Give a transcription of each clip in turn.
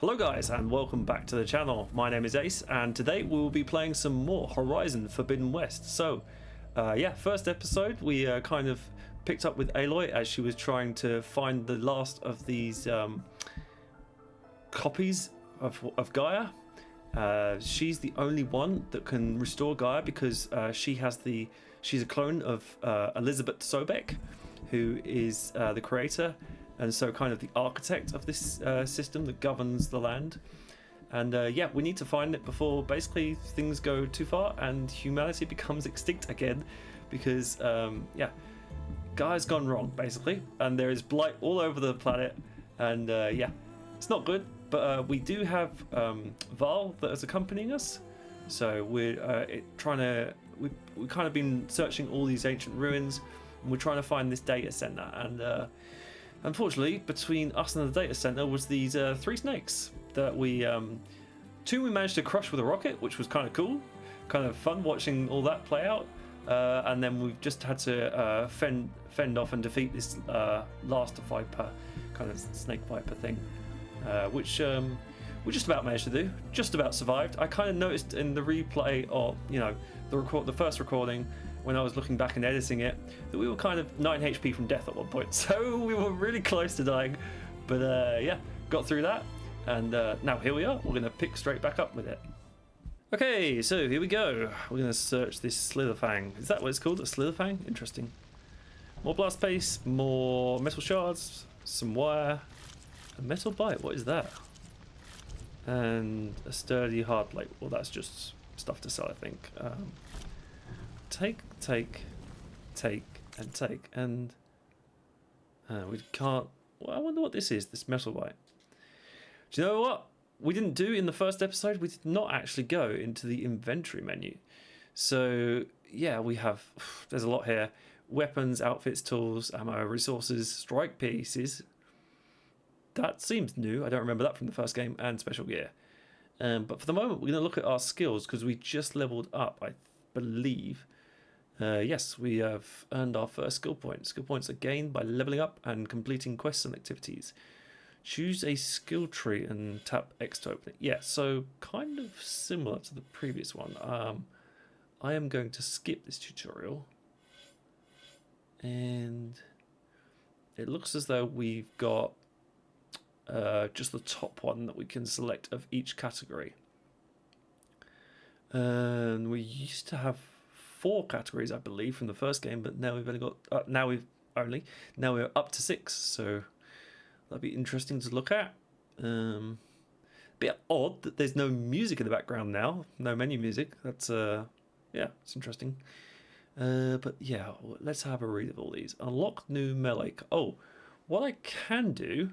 Hello guys and welcome back to the channel. My name is Ace and today we will be playing some more Horizon Forbidden West. So yeah, first episode we kind of picked up with Aloy as she was trying to find the last of these copies of Gaia. She's the only one that can restore Gaia because she's a clone of Elizabeth Sobek, who is the creator and so kind of the architect of this system that governs the land. And yeah, we need to find it before basically things go too far and humanity becomes extinct again, because yeah, Gaia's gone wrong basically, and there is blight all over the planet, and yeah, it's not good. But we do have Val that is accompanying us, so we're we've kind of been searching all these ancient ruins, and we're trying to find this data center. And unfortunately, between us and the data center was these three snakes that two we managed to crush with a rocket, which was kind of cool, kind of fun watching all that play out. And then we've just had to fend off and defeat this last viper, kind of snake viper thing, which we just about managed to do, just about survived. I kind of noticed in the replay, or the first recording, when I was looking back and editing it, that we were kind of 9 HP from death at one point, so we were really close to dying. But yeah, got through that, and now here we are. We're gonna pick straight back up with it. Okay, so here we go. We're gonna search this Slitherfang. Is that what it's called? A Slitherfang? Interesting. More blast paste, more metal shards, some wire, a metal bite. What is that? And a sturdy hard plate. Well, that's just stuff to sell, I think. Take, and we can't. Well, I wonder what this is. This metal bite. Do you know what we didn't do in the first episode? We did not actually go into the inventory menu. So yeah, we have. There's a lot here: weapons, outfits, tools, ammo, resources, strike pieces. That seems new. I don't remember that from the first game, and special gear. But for the moment, we're going to look at our skills because we just leveled up, I believe. Yes, we have earned our first skill point. Skill points are gained by leveling up and completing quests and activities. Choose a skill tree and tap X to open it. Yeah, so kind of similar to the previous one. I am going to skip this tutorial. And it looks as though we've got just the top one that we can select of each category. And we used to have 4 categories, I believe, from the first game, but now we've only got now we're up to 6, so that'll be interesting to look at. Bit odd that there's no music in the background now, no menu music. That's yeah, it's interesting. But yeah, let's have a read of all these. Unlock new melee. Oh, what I can do,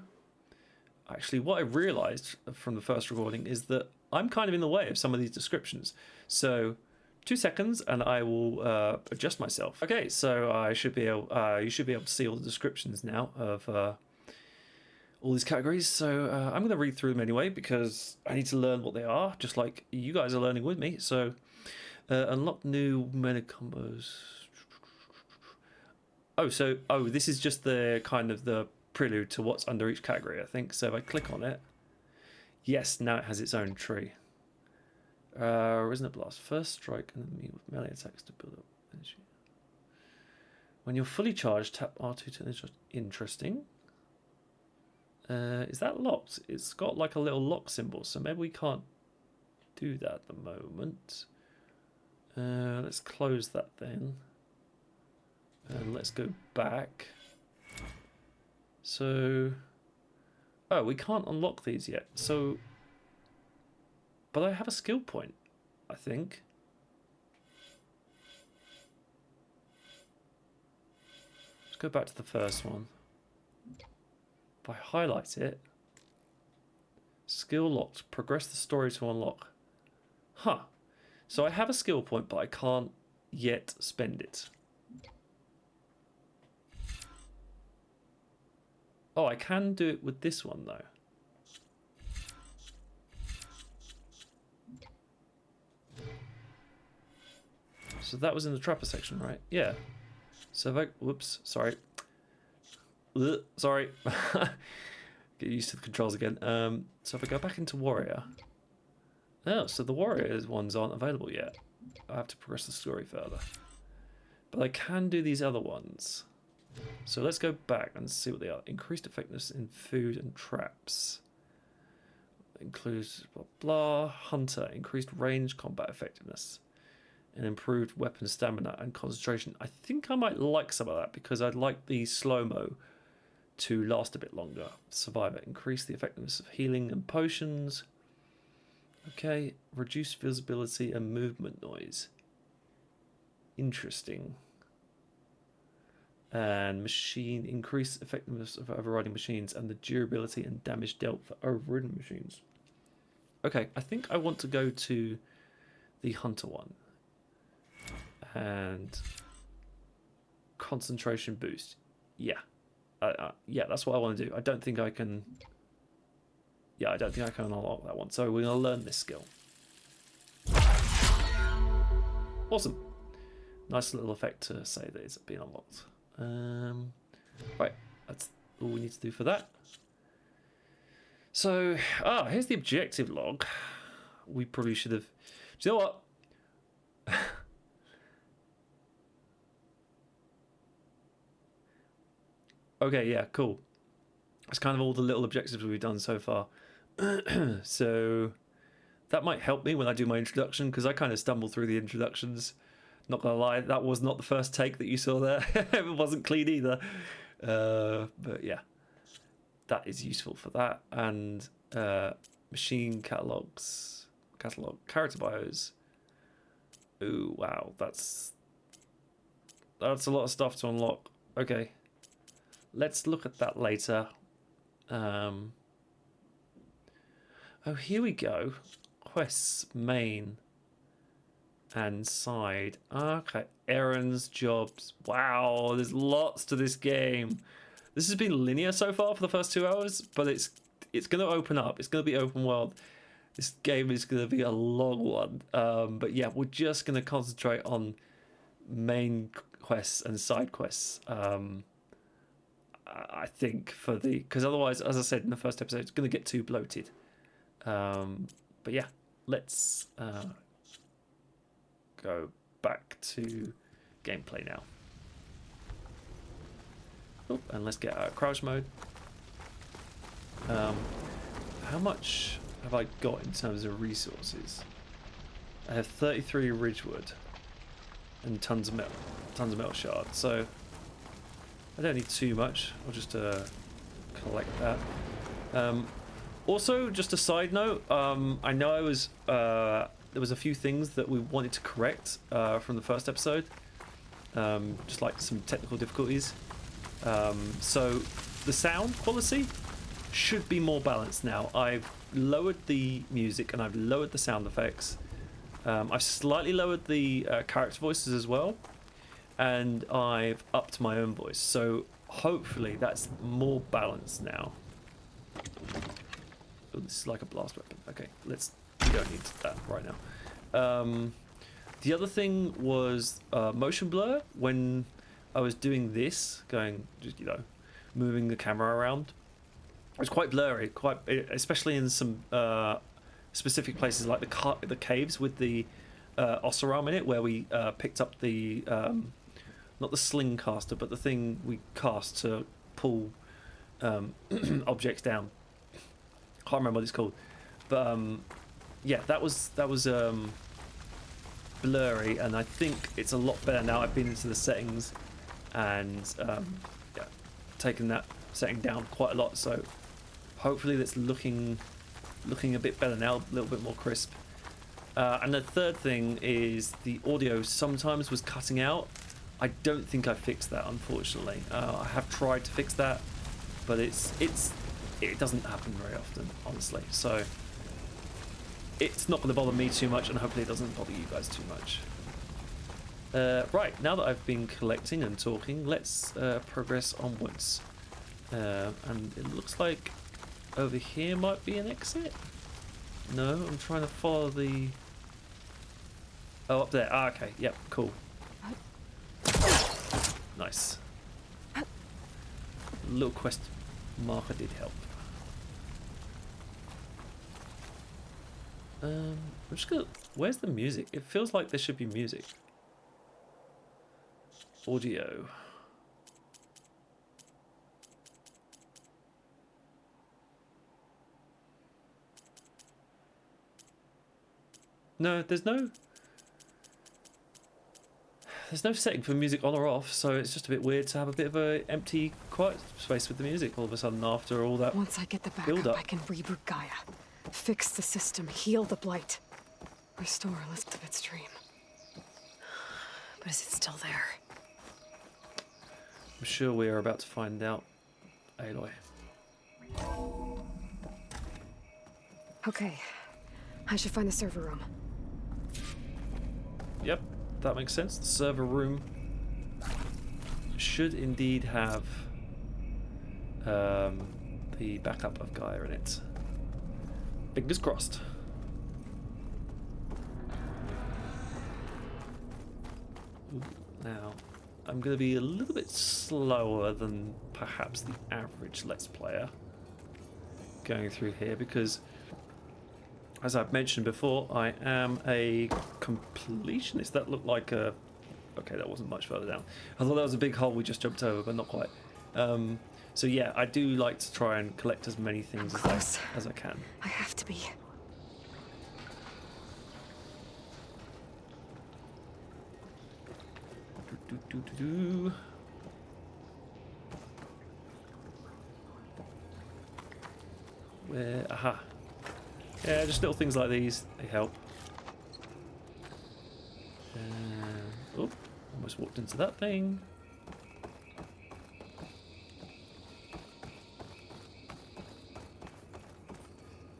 actually, what I realized from the first recording is that I'm kind of in the way of some of these descriptions. So 2 seconds and I will adjust myself. Okay, so I should be able, you should be able to see all the descriptions now of all these categories. So I'm going to read through them anyway because I need to learn what they are, just like you guys are learning with me. So unlock new meta combos. Oh, this is just the kind of the prelude to what's under each category, I think. So if I click on it, yes, now it has its own tree. Resonant blast. First strike enemy with melee attacks to build up energy. When you're fully charged, tap R2 to interesting. Is that locked? It's got like a little lock symbol, so maybe we can't do that at the moment. Let's close that then. And let's go back. So, oh, we can't unlock these yet. So, but I have a skill point, I think. Let's go back to the first one. If I highlight it, skill locked, progress the story to unlock. Huh. So I have a skill point, but I can't yet spend it. Oh, I can do it with this one though. So that was in the trapper section, right? Yeah. So if I, whoops, sorry. Sorry. Get used to the controls again. So if I go back into warrior. Oh, so the warriors ones aren't available yet. I have to progress the story further. But I can do these other ones. So let's go back and see what they are. Increased effectiveness in food and traps. Includes blah blah. Hunter. Increased range combat effectiveness. And improved weapon stamina and concentration. I think I might like some of that because I'd like the slow-mo to last a bit longer. Survivor. Increase the effectiveness of healing and potions. Okay. Reduce visibility and movement noise. Interesting. And machine. Increase effectiveness of overriding machines and the durability and damage dealt for overridden machines. Okay. I think I want to go to the hunter one. And concentration boost. Yeah. Yeah, that's what I want to do. I don't think I can... Yeah, I don't think I can unlock that one. So we're going to learn this skill. Awesome. Nice little effect to say that it's been unlocked. Right, that's all we need to do for that. So, here's the objective log. We probably should have... Do you know what? Okay, yeah, cool. That's kind of all the little objectives we've done so far. So that might help me when I do my introduction, because I kind of stumbled through the introductions. Not gonna lie, that was not the first take that you saw there. It wasn't clean either. But yeah, that is useful for that. And machine catalogs, character bios. Ooh, wow, that's a lot of stuff to unlock. Okay. Let's look at that later. Oh, here we go. Quests, main, and side. Okay, errands, jobs. Wow, there's lots to this game. This has been linear so far for the first 2 hours, but it's going to open up. It's going to be open world. This game is going to be a long one. But yeah, we're just going to concentrate on main quests and side quests. I think because otherwise, as I said in the first episode, it's going to get too bloated. But yeah, let's go back to gameplay now. Oh, and let's get out of crouch mode. How much have I got in terms of resources? I have 33 ridgewood and tons of metal shards. So I don't need too much. I'll just collect that. Also, just a side note, I know there was a few things that we wanted to correct from the first episode, just like some technical difficulties. So the sound quality should be more balanced now. I've lowered the music and I've lowered the sound effects. I've slightly lowered the character voices as well. And I've upped my own voice, so hopefully that's more balanced now. Oh, this is like a blast weapon. Okay, we don't need that right now. The other thing was motion blur. When I was doing this, moving the camera around, it was quite blurry, especially in some specific places like the caves with the Osseram in it, where we picked up the not the sling caster, but the thing we cast to pull objects down. Can't remember what it's called, but yeah, that was blurry, and I think it's a lot better now. I've been into the settings and yeah, taken that setting down quite a lot, so hopefully that's looking a bit better now, a little bit more crisp. And the third thing is the audio sometimes was cutting out. I don't think I fixed that, unfortunately. I have tried to fix that, but it doesn't happen very often, honestly. So it's not going to bother me too much, and hopefully it doesn't bother you guys too much. Right, now that I've been collecting and talking, let's progress onwards. And it looks like over here might be an exit. No, I'm trying to follow the... Oh, up there. Ah, okay. Yep, cool. Nice. Little quest marker did help. I'm just gonna. Where's the music? It feels like there should be music. Audio. No, there's no setting for music on or off, so it's just a bit weird to have a bit of a empty, quiet space with the music all of a sudden after all that. Once I get the backup, I can reboot Gaia, fix the system, heal the blight, restore Elizabeth's dream. But is it still there? I'm sure we are about to find out, Aloy. Okay, I should find the server room. Yep, that makes sense. The server room should indeed have the backup of Gaia in it. Fingers crossed. Ooh, now, I'm going to be a little bit slower than perhaps the average Let's Player going through here because, as I've mentioned before, I am a completionist. That looked like a... Okay, that wasn't much further down. I thought that was a big hole we just jumped over, but not quite. So yeah, I do like to try and collect as many things as I can. I have to be. Where? Aha. Yeah, just little things like these. They help. Oh, almost walked into that thing.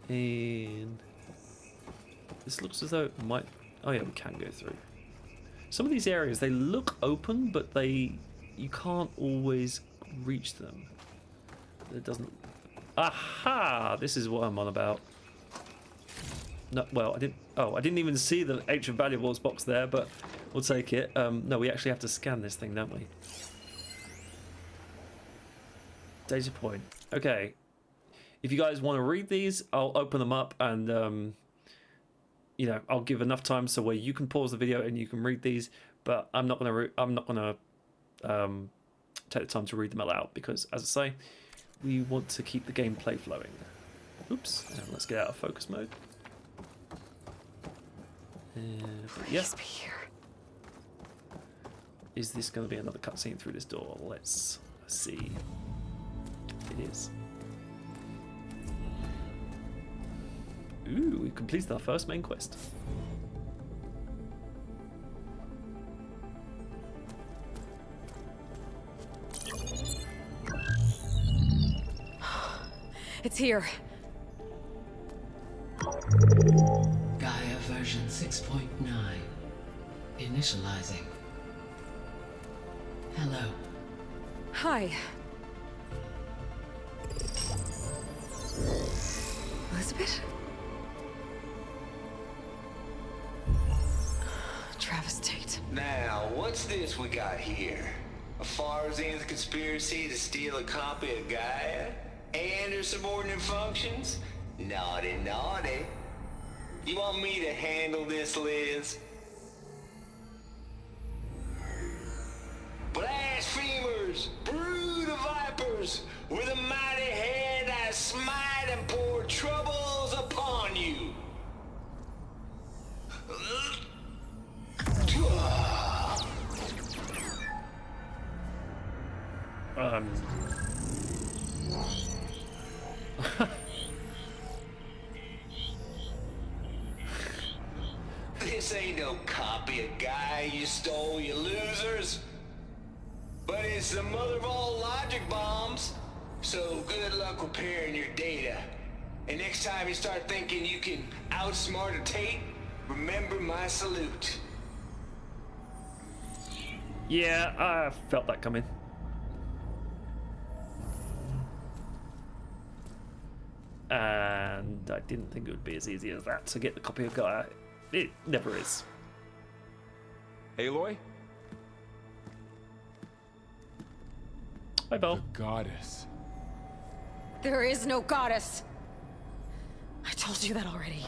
And this looks as though it might... Oh yeah, we can go through. Some of these areas, they look open, but you can't always reach them. It doesn't... Aha! This is what I'm on about. No, well, I didn't even see the Ancient Valuables box there, but we'll take it. No, we actually have to scan this thing, don't we? Data point. Okay. If you guys want to read these, I'll open them up and, you know, I'll give enough time so where you can pause the video and you can read these. But I'm not gonna take the time to read them aloud because, as I say, we want to keep the gameplay flowing. Oops. And let's get out of focus mode. Yes. Here. Is this going to be another cutscene through this door? Let's see. It is. Ooh, we completed our first main quest. It's here. Gaia version 6.9. Initializing. Hello. Hi. Elizabeth? Travis Tate. Now, what's this we got here? A Farzan's conspiracy to steal a copy of Gaia? And her subordinate functions? Naughty, naughty. You want me to handle this, Liz? Blasphemers! Brood of vipers! With a mighty hand I smite and pour troubles upon you! This ain't no copy of Gaia you stole, you losers. But it's the mother of all logic bombs. So good luck repairing your data. And next time you start thinking you can outsmart a Tate, remember my salute. Yeah, I felt that coming. And I didn't think it would be as easy as that to get the copy of Gaia. It never is. Aloy? Hi, Belle. The goddess. There is no goddess. I told you that already.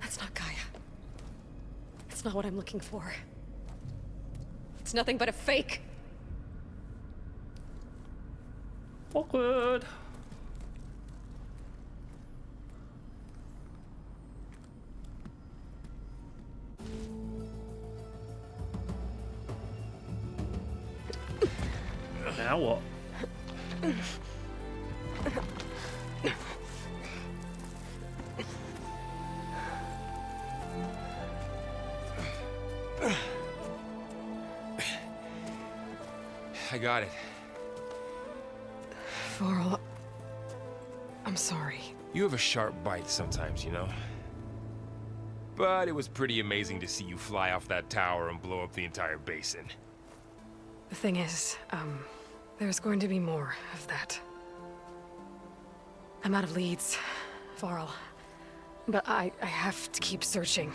That's not Gaia. It's not what I'm looking for. It's nothing but a fake. Awkward. Now what? I got it. Varl, I'm sorry. You have a sharp bite sometimes, you know? But it was pretty amazing to see you fly off that tower and blow up the entire basin. The thing is, there's going to be more of that. I'm out of leads, Varl. But I have to keep searching.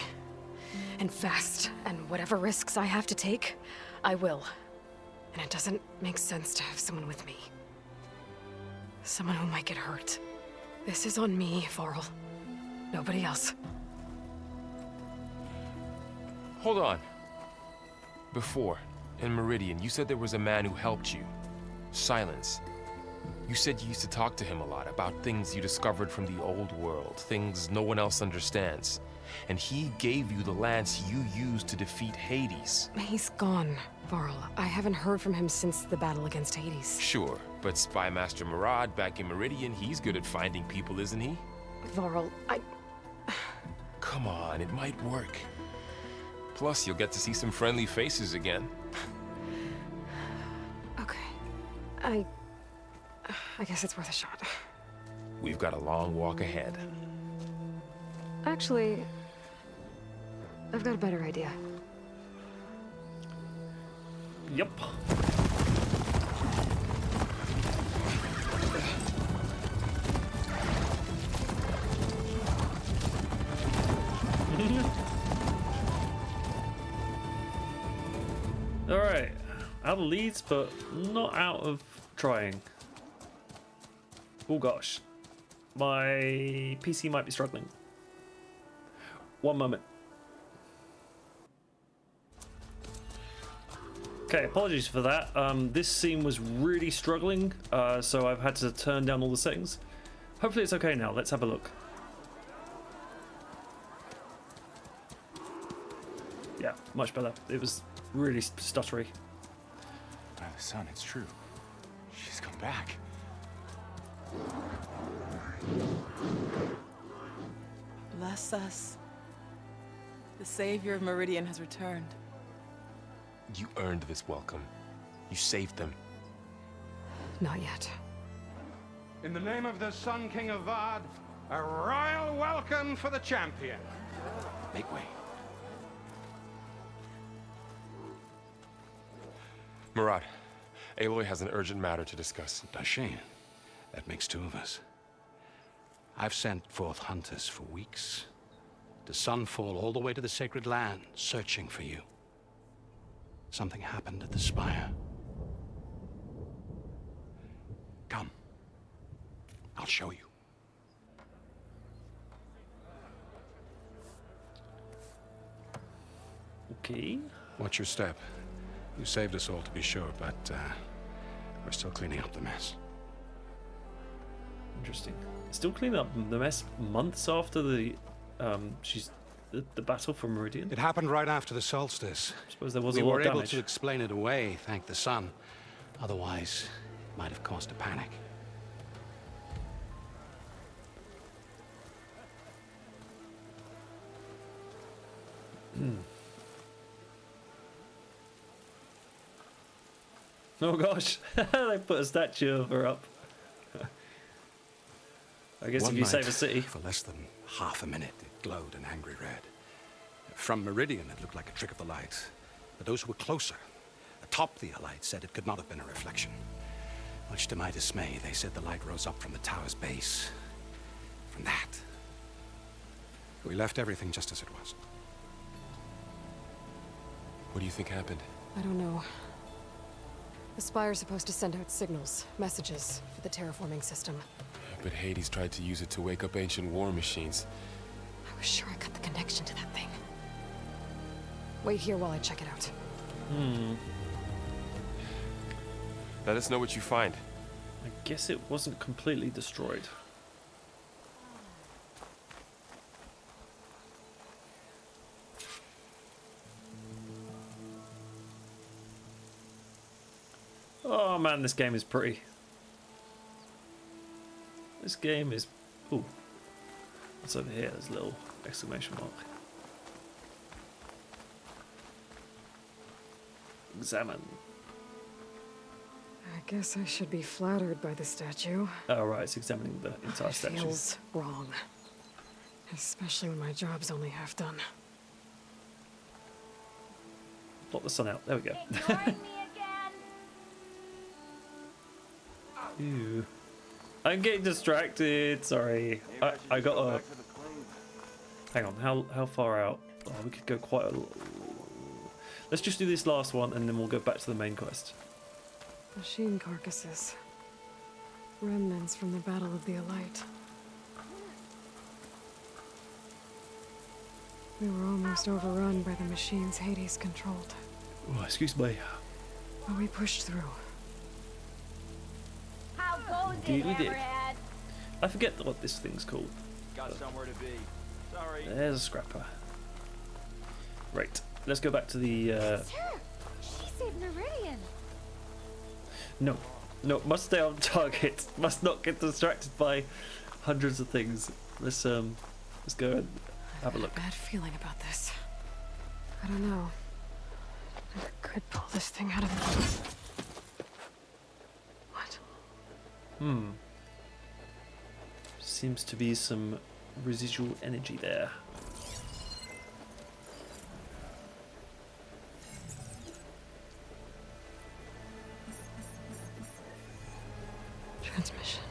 And fast. And whatever risks I have to take, I will. And it doesn't make sense to have someone with me. Someone who might get hurt. This is on me, Varl. Nobody else. Hold on. Before, in Meridian, you said there was a man who helped you. Silence. You said you used to talk to him a lot about things you discovered from the old world, things no one else understands. And he gave you the lance you used to defeat Hades. He's gone, Varl. I haven't heard from him since the battle against Hades. Sure, but Spy Master Murad back in Meridian, he's good at finding people, isn't he? Varl, Come on, it might work. Plus, you'll get to see some friendly faces again. Okay. I guess it's worth a shot. We've got a long walk ahead. Actually, I've got a better idea. Yep. Alright. Out of leads, but not out of trying. Oh gosh. My PC might be struggling. One moment. Okay, apologies for that. This scene was really struggling, so I've had to turn down all the settings. Hopefully it's okay now. Let's have a look. Yeah, much better. It was really stuttery. By the sun, it's true. She's come back. Bless us. The savior of Meridian has returned. You earned this welcome. You saved them. Not yet. In the name of the Sun King of Vard, a royal welcome for the champion. Make way. Murad, Aloy has an urgent matter to discuss. Dashane, that makes two of us. I've sent forth hunters for weeks, to Sunfall all the way to the Sacred Land, searching for you. Something happened at the Spire. Come. I'll show you. Okay. Watch your step. You saved us all, to be sure, but we're still cleaning up the mess. Interesting. Still cleaning up the mess months after the the battle for Meridian. It happened right after the solstice. I suppose there was We a lot were of able damage. to explain it away, thank the sun. Otherwise, it might have caused a panic. Oh gosh, they put a statue of her up. I guess One if you night, save a city. for less than half a minute, it glowed an angry red. From Meridian, it looked like a trick of the light. But those who were closer, atop the light, said it could not have been a reflection. Much to my dismay, they said the light rose up from the tower's base. From that. We left everything just as it was. What do you think happened? I don't know. The Spire's supposed to send out signals, messages, for the terraforming system. But Hades tried to use it to wake up ancient war machines. I was sure I got the connection to that thing. Wait here while I check it out. Let us know what you find. I guess it wasn't completely destroyed. Oh man, this game is pretty. This game is... Ooh. What's over here? There's a little exclamation mark. Examine. I guess I should be flattered by the statue. Oh right, it's examining the entire It statue. feels wrong. Especially when my job's only half done. Block the sun out. There we go. Ew. I'm getting distracted. Sorry. I got a... Hang on. How far out? Oh, we could go quite a... Let's just do this last one and then we'll go back to the main quest. Machine carcasses. Remnants from the Battle of the Alight. We were almost overrun by the machines Hades controlled. Oh, excuse me. But we pushed through. How goes Indeed it, we did. Hammerhead? I forget what this thing's called. Got somewhere to be. Sorry. There's a scrapper. Right. Let's go back to the... It's her. She saved Meridian. No. No, must stay on target. Must not get distracted by hundreds of things. Let's go and have a look. Bad feeling about this. I don't know. I could pull this thing out of the... What? Seems to be some residual energy there. Transmission.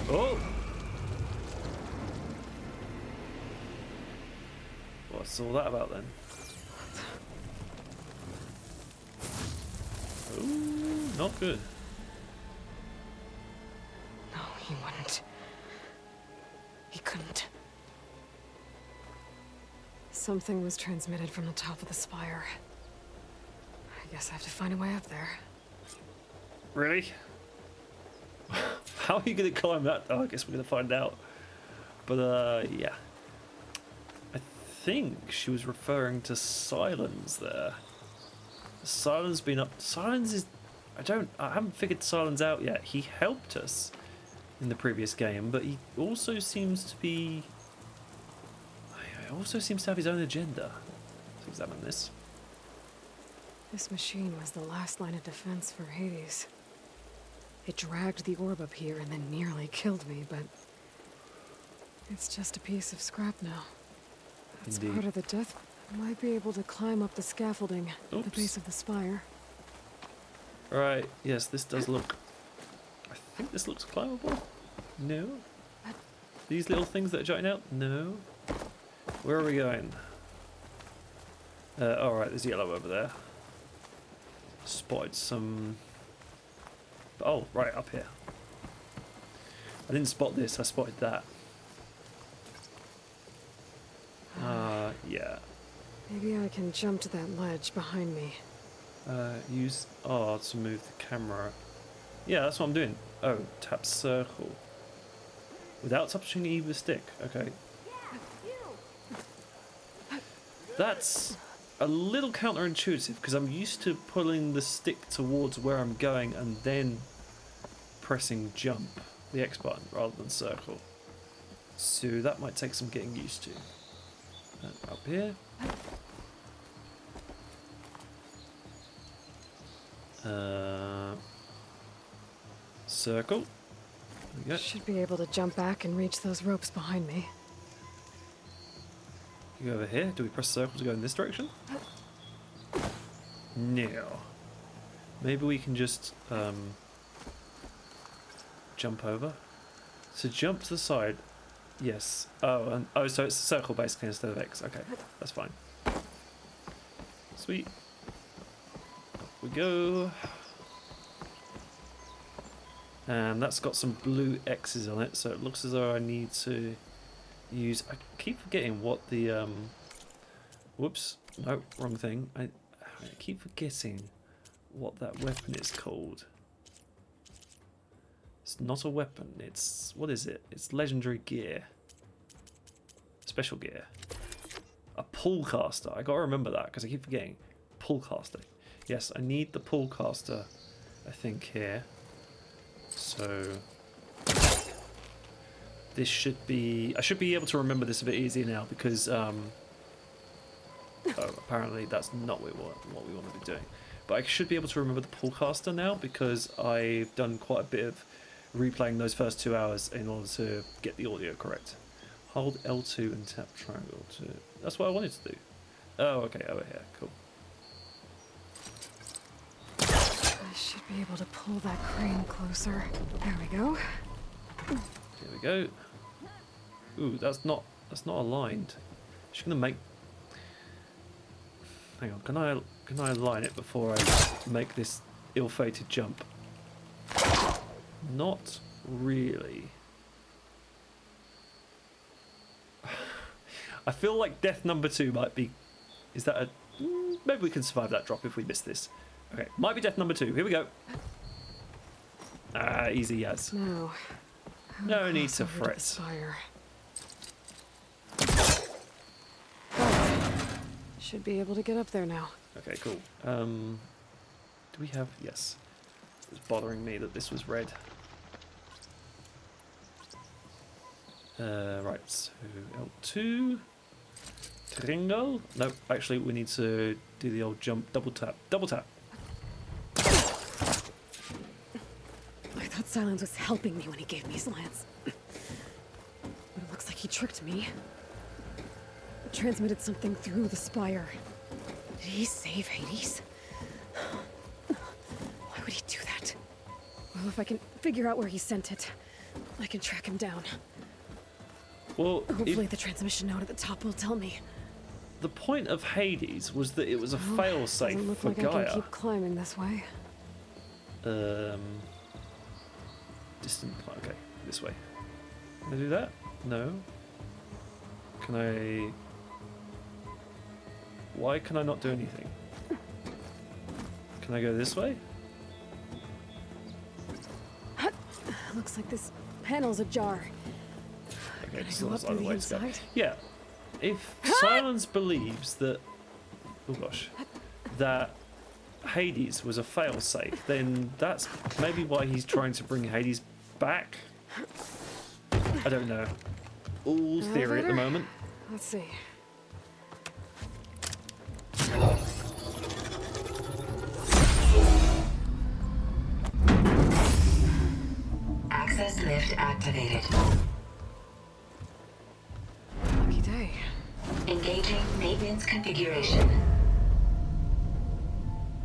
Oh! What's all that about then? Ooh, not good. No, he wouldn't. He couldn't. Something was transmitted from the top of the spire. I guess I have to find a way up there. Really? How are you gonna climb that? Oh, I guess we're gonna find out. But yeah. I think she was referring to Silence there. Silence been up. Silence is... I haven't figured Silence out yet. He helped us in the previous game, but he also seems to be... He also seems to have his own agenda. Let's examine this. This machine was the last line of defense for Hades. It dragged the orb up here and then nearly killed me, but... it's just a piece of scrap now. That's Indeed. part of the death. I might be able to climb up the scaffolding at the Oops. base of the spire. Right, yes, this does look... I think this looks climbable. No. These little things that are jutting out? No. Where are we going? Alright, there's yellow over there. Spotted some... Oh, right, up here. I didn't spot this, I spotted that. Yeah. Maybe I can jump to that ledge behind me. Use R to move the camera. Yeah, that's what I'm doing. Oh, tap circle. Without touching either stick. Okay. That's a little counterintuitive because I'm used to pulling the stick towards where I'm going and then pressing jump, the X button, rather than circle. So that might take some getting used to. Up here. Circle. There we go. Should be able to jump back and reach those ropes behind me. You go over here. Do we press circle to go in this direction? No. Maybe we can just jump over. So jump to the side. Yes. Oh, and oh, so it's a circle basically instead of X. Okay, that's fine. Sweet. Up we go. And that's got some blue X's on it, so it looks as though I need to use... I keep forgetting what the... Whoops. No, wrong thing. I keep forgetting what that weapon is called. It's not a weapon. It's... What is it? It's legendary gear. Special gear. A pull caster. I gotta remember that because I keep forgetting. Pull caster. Yes, I need the pull caster, I think, here. So this should be... I should be able to remember this a bit easier now because apparently that's not what we want to be doing. But I should be able to remember the pull caster now because I've done quite a bit of replaying those first 2 hours in order to get the audio correct. Hold L2 and tap triangle to... That's what I wanted to do. Oh, okay, over here. Cool. I should be able to pull that crane closer. There we go. Here we go. Ooh, that's not aligned. She's gonna make... Hang on, can I align it before I make this ill-fated jump? Not really. I feel like death number 2 might be... Is that a... Maybe we can survive that drop if we miss this. Okay, might be death number 2. Here we go. Ah, easy as. No. No need to fret. Should be able to get up there now. Okay, cool. Do we have... Yes. It was bothering me that this was red. Right, so L2. Triangle. No, actually we need to do the old jump. Double tap. Double tap. I thought Silence was helping me when he gave me his lance. But it looks like he tricked me. Transmitted something through the spire. Did he save Hades? Why would he do that? Well, if I can figure out where he sent it, I can track him down. Well, hopefully the transmission node at the top will tell me. The point of Hades was that it was a fail-safe doesn't look for like Gaia. I can keep climbing this way. Distant. Okay, this way. Can I do that? No. Can I? Why can I not do anything? Can I go this way? Looks like this panel's ajar. Okay, Can I go up through the inside? Yeah. If Silence believes that, oh gosh, that Hades was a failsafe, then that's maybe why he's trying to bring Hades back. I don't know. All theory at the moment. Let's see. Access lift activated. Lucky day. Engaging maintenance configuration.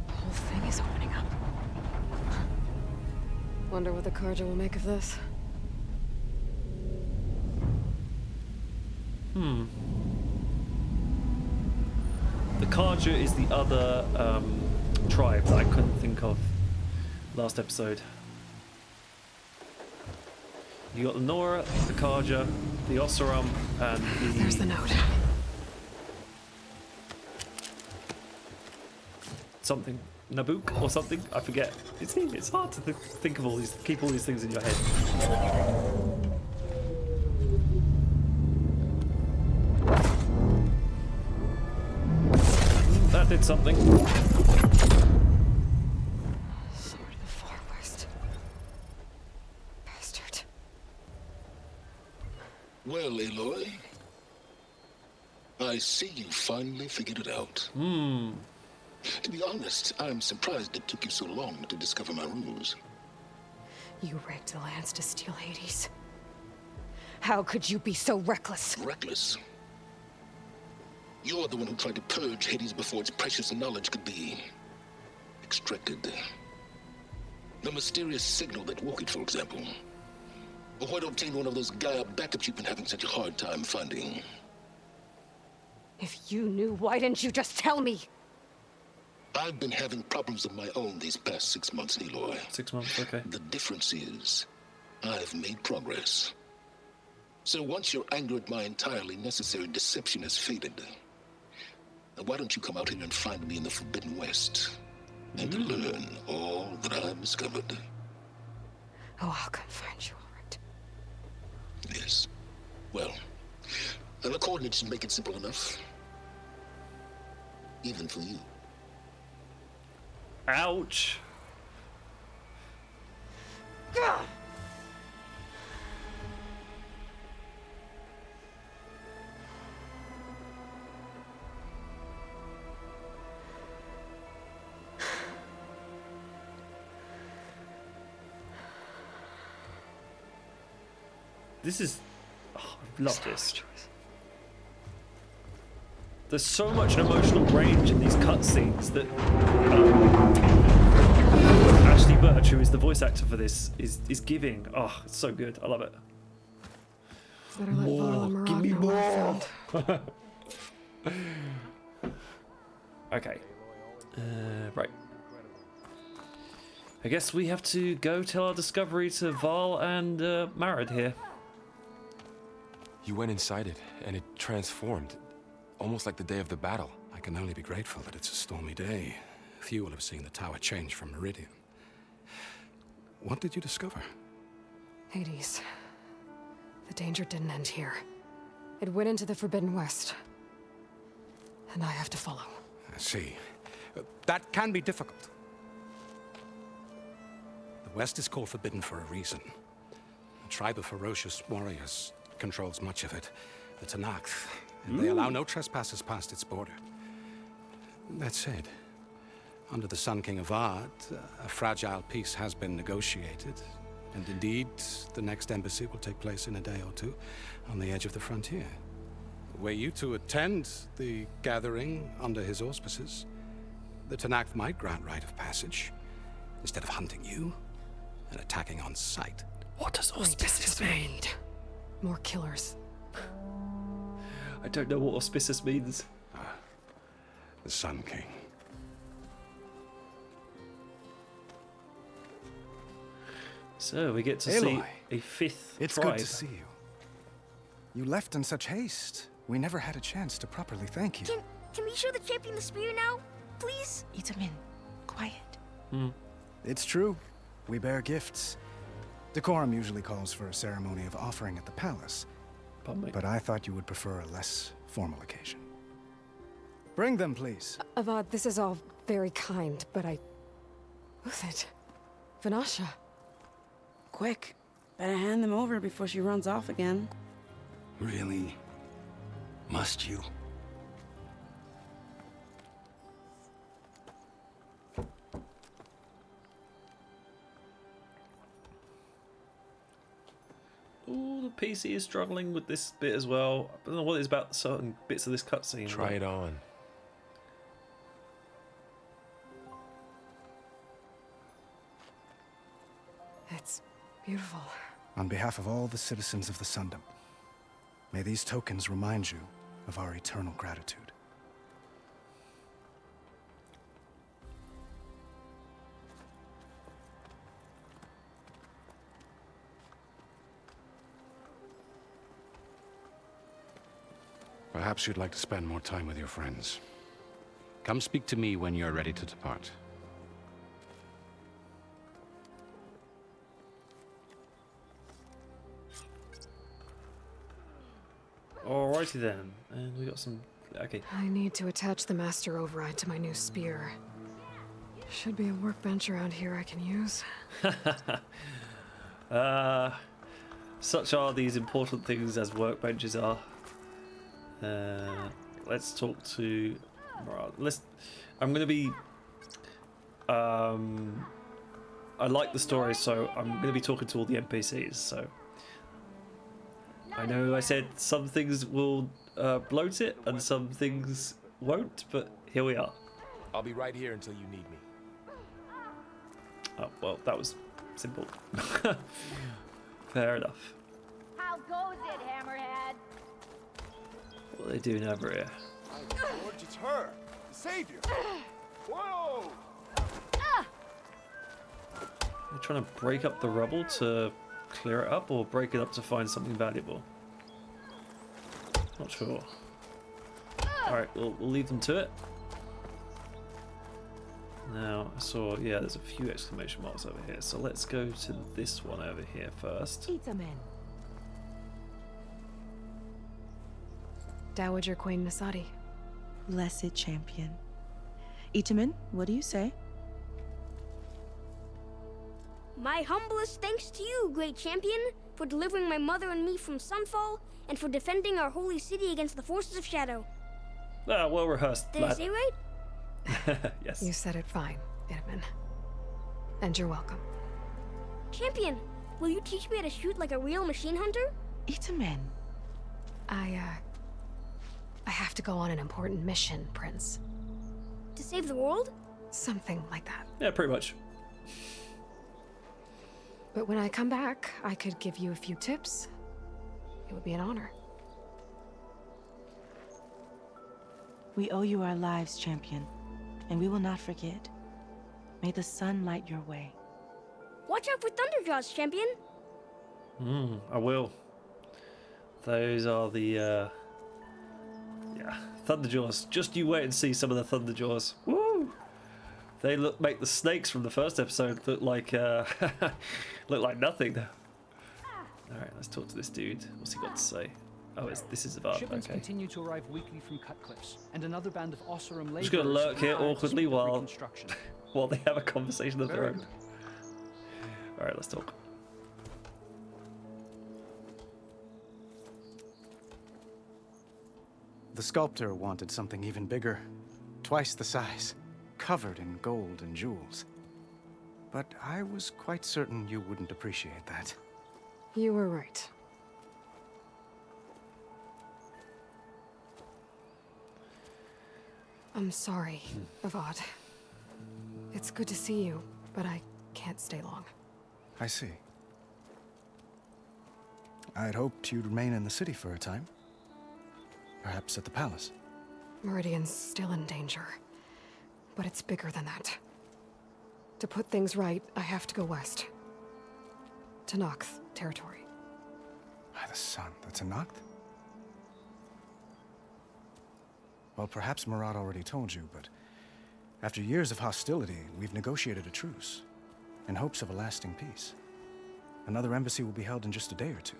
The whole thing is opening up. Wonder what the Karja will make of this. The Karja is the other tribe that I couldn't think of last episode. You got the Nora, the Karja, the Ossarum, and the... There's the note. Something. Nabuk or something? I forget. It's hard to think of all these... Keep all these things in your head. That did something. Sword of the Far West. Bastard. Well, Aloy, I see you finally figured it out. To be honest, I'm surprised it took you so long to discover my rules. You rigged the lance to steal Hades. How could you be so reckless? Reckless? You're the one who tried to purge Hades before its precious knowledge could be extracted. The mysterious signal that woke it, for example. Or why to obtain one of those Gaia backups you've been having such a hard time finding. If you knew, why didn't you just tell me? I've been having problems of my own these past 6 months, Aloy. 6 months, okay. The difference is, I've made progress. So once your anger at my entirely necessary deception has faded, why don't you come out here and find me in the Forbidden West and learn all that I've discovered? Oh, I'll come find you, all right. Yes. Well, and the coordinates should make it simple enough. Even for you. Ouch. This is... Oh, I love this. There's so much emotional range in these cutscenes that Ashley Birch, who is the voice actor for this, is giving. Oh, it's so good. I love it. Better let Varl and Give me Marag know what I more. found. Okay. Right. I guess we have to go tell our discovery to Val and Marad here. You went inside it, and it transformed. Almost like the day of the battle. I can only be grateful that it's a stormy day. Few will have seen the tower change from Meridian. What did you discover? Hades. The danger didn't end here. It went into the Forbidden West. And I have to follow. I see. That can be difficult. The West is called Forbidden for a reason. A tribe of ferocious warriors controls much of it. The Tenakth. And they allow no trespassers past its border. That said, under the Sun King of Ard, a fragile peace has been negotiated. And indeed, the next embassy will take place in a day or two on the edge of the frontier. Were you to attend the gathering under his auspices, the Tenakth might grant right of passage instead of hunting you and attacking on sight. What does auspices mean? More killers. I don't know what auspicious means. The Sun King. So we get to Aloy, see a fifth It's tribe. good to see you. You left in such haste. We never had a chance to properly thank you. Can we show the champion the spear now? Please? Itamin, quiet. It's true. We bear gifts. Decorum usually calls for a ceremony of offering at the palace. But I thought you would prefer a less formal occasion. Bring them, please. Avad, this is all very kind, but Who's it? Vanasha. Quick. Better hand them over before she runs off again. Really? Must you? Ooh, the PC is struggling with this bit as well. I don't know what it is about certain bits of this cutscene. Try it on. It's beautiful. On behalf of all the citizens of the Sundom, may these tokens remind you of our eternal gratitude. Perhaps you'd like to spend more time with your friends. Come speak to me when you're ready to depart. Alrighty then, and we got some. Okay. I need to attach the master override to my new spear. Should be a workbench around here I can use. Such are these important things as workbenches are. Let's talk to. I'm gonna be. I like the story, so I'm gonna be talking to all the NPCs. So I know I said some things will bloat it and some things won't, but here we are. I'll be right here until you need me. Oh well, that was simple. Fair enough. How goes it, Hammerhead? What are they doing over here? George, it's her, the savior. Whoa! You're trying to break up the rubble to clear it up, or break it up to find something valuable? Not sure. Alright, we'll leave them to it. Now, I saw, yeah, there's a few exclamation marks over here, so let's go to this one over here first. Dowager Queen Nasadi. Blessed champion. Itamen, what do you say? My humblest thanks to you, great champion, for delivering my mother and me from Sunfall, and for defending our holy city against the forces of Shadow. Ah, well rehearsed, Did I lad. say right? Yes. You said it fine, Edmund. And you're welcome. Champion, will you teach me how to shoot like a real machine hunter? Itamen. I have to go on an important mission, Prince. To save the world? Something like that. Yeah, pretty much. But when I come back, I could give you a few tips. It would be an honor. We owe you our lives, champion, and we will not forget. May the sun light your way. Watch out for Thunderjaws, champion. I will. Those are the, yeah, Thunderjaws. Just you wait and see some of the Thunderjaws. Woo! They make the snakes from the first episode look like nothing. All right, let's talk to this dude. What's he got to say? Oh, this is about. Shipments Okay. continue to arrive weekly from Cutcliffs, and another band of Osserum I'm just gonna lurk here awkwardly while reconstruction. while they have a conversation of their Very own. good. All right, let's talk. The sculptor wanted something even bigger, twice the size, covered in gold and jewels. But I was quite certain you wouldn't appreciate that. You were right. I'm sorry, Avad. It's good to see you, but I can't stay long. I see. I'd hoped you'd remain in the city for a time. Perhaps at the palace. Meridian's still in danger, but it's bigger than that. To put things right, I have to go west. To Nox territory. By the sun, that's a Noct? Well, perhaps Murad already told you, but after years of hostility, we've negotiated a truce, in hopes of a lasting peace. Another embassy will be held in just a day or two.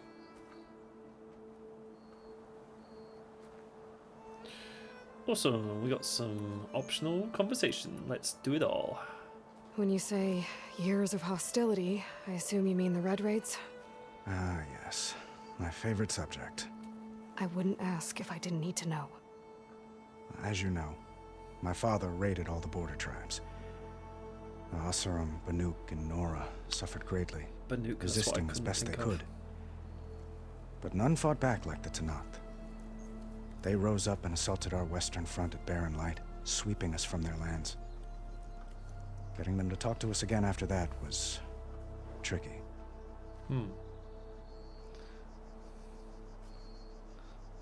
Awesome, we got some optional conversation. Let's do it all. When you say years of hostility, I assume you mean the Red Raids? Ah, yes. My favorite subject. I wouldn't ask if I didn't need to know. As you know, my father raided all the border tribes. Osserum, Banuk, and Nora suffered greatly, Banuk, resisting as best they could. But none fought back like the Tenakth. They rose up and assaulted our western front at Barren Light, sweeping us from their lands. Getting them to talk to us again after that was tricky.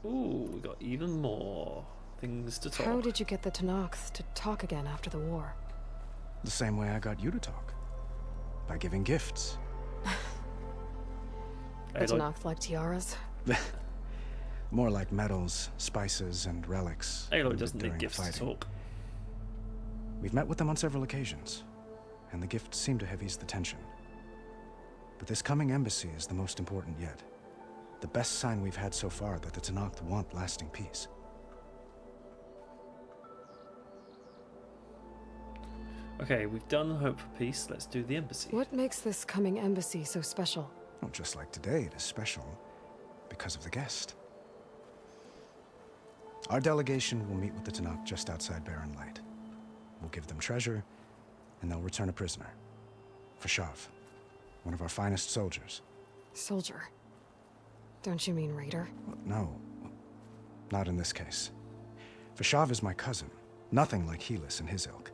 Ooh, we got even more things to talk. How did you get the Tenakth to talk again after the war? The same way I got you to talk. By giving gifts. The Tenakth like tiaras? More like medals, spices, and relics. Aloy doesn't need during gifts to fighting. talk. We've met with them on several occasions, and the gifts seem to have eased the tension. But this coming embassy is the most important yet. The best sign we've had so far that the Tenakth want lasting peace. Okay, we've done Hope for Peace. Let's do the embassy. What makes this coming embassy so special? Well, just like today, it is special because of the guest. Our delegation will meet with the Tenakth just outside Barren Light. We'll give them treasure, and they'll return a prisoner. Fashav, one of our finest soldiers. Soldier? Don't you mean raider? Well, no, not in this case. Fashav is my cousin, nothing like Helis and his ilk.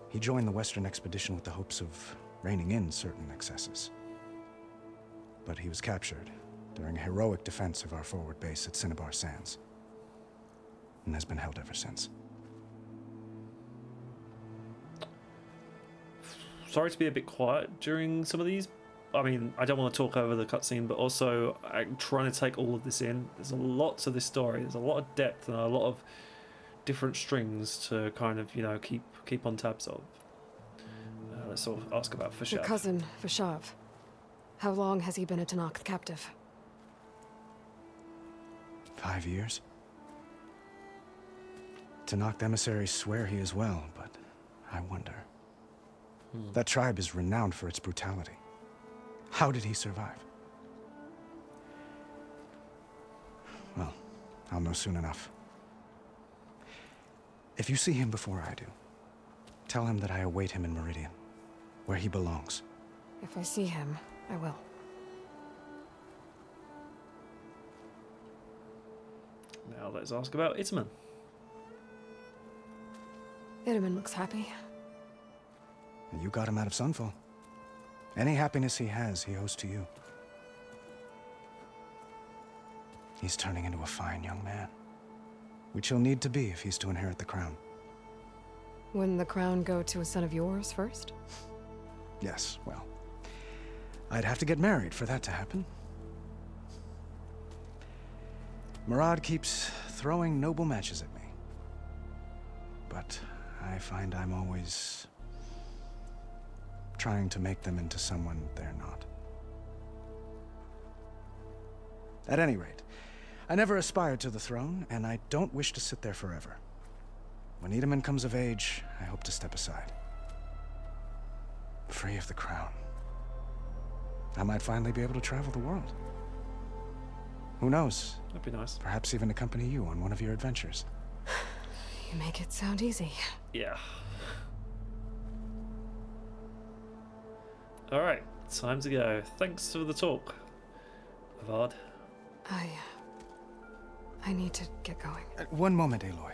He joined the Western expedition with the hopes of reining in certain excesses. But he was captured during a heroic defense of our forward base at Cinnabar Sands, and has been held ever since. sorry to be a bit quiet during some of these. I mean, I don't want to talk over the cutscene, but also I'm trying to take all of this in. There's a lot to this story. There's a lot of depth and a lot of different strings to kind of, you know, keep on tabs of. Let's sort of ask about Fashav. Your cousin, Fashav. How long has he been a Tenakth captive? 5 years. Tenakth emissaries swear he is well, but I wonder. That tribe is renowned for its brutality. How did he survive? Well, I'll know soon enough. If you see him before I do, tell him that I await him in Meridian, where he belongs. If I see him, I will. Now let's ask about Itaman. Itaman looks happy. You got him out of Sunfall. Any happiness he has, he owes to you. He's turning into a fine young man, which he'll need to be if he's to inherit the crown. Wouldn't the crown go to a son of yours first? Yes, well, I'd have to get married for that to happen. Murad keeps throwing noble matches at me. But I find I'm always trying to make them into someone they're not. At any rate, I never aspired to the throne, and I don't wish to sit there forever. When Itaman comes of age, I hope to step aside. Free of the crown. I might finally be able to travel the world. Who knows? That'd be nice. Perhaps even accompany you on one of your adventures. You make it sound easy. Yeah. Alright, time to go. Thanks for the talk, Avad. I need to get going. One moment, Aloy.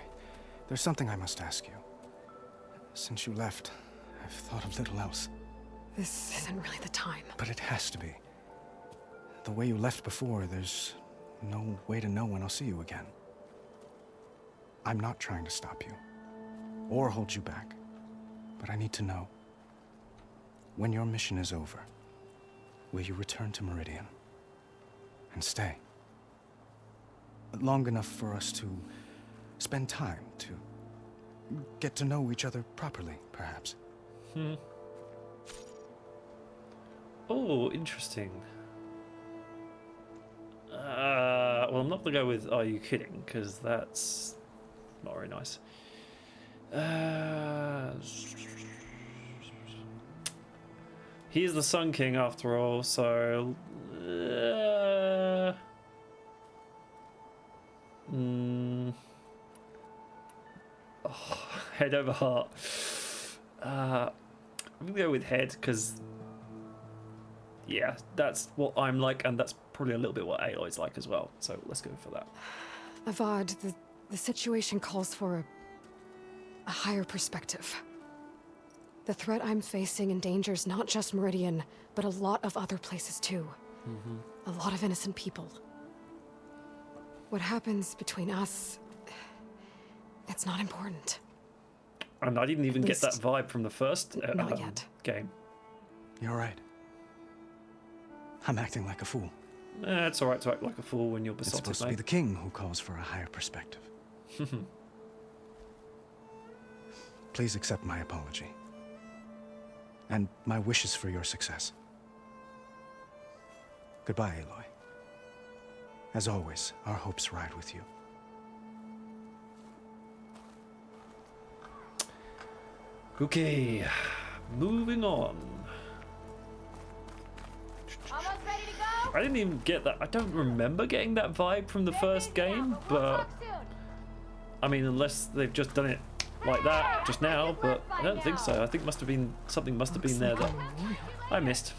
There's something I must ask you. Since you left, I've thought of little else. This isn't really the time. But it has to be. The way you left before, there's no way to know when I'll see you again. I'm not trying to stop you, or hold you back, but I need to know. When your mission is over, will you return to Meridian and stay? Long enough for us to spend time, to get to know each other properly, perhaps. Oh, interesting. Well, I'm not gonna go with "Are you kidding?" because that's not very nice. He is the Sun King after all, so head over heart. I'm gonna go with head because, yeah, that's what I'm like, and that's probably a little bit what Aloy's like as well. So let's go for that. Avad, the situation calls for a higher perspective. The threat I'm facing endangers not just Meridian, but a lot of other places too. A lot of innocent people. What happens between us, it's not important. And I didn't even get that vibe from the first not yet. game. You're right. I'm acting like a fool. It's alright to act like a fool when you're besotted, It's supposed to be the king who calls for a higher perspective. Please accept my apology. And my wishes for your success. Goodbye, Aloy. As always, our hopes ride with you. Okay, moving on. Almost ready to go? I didn't even get that. I don't remember getting that vibe from the first game, but I mean, unless they've just done it like that just now, but I don't think so. I think something must have been there that I missed.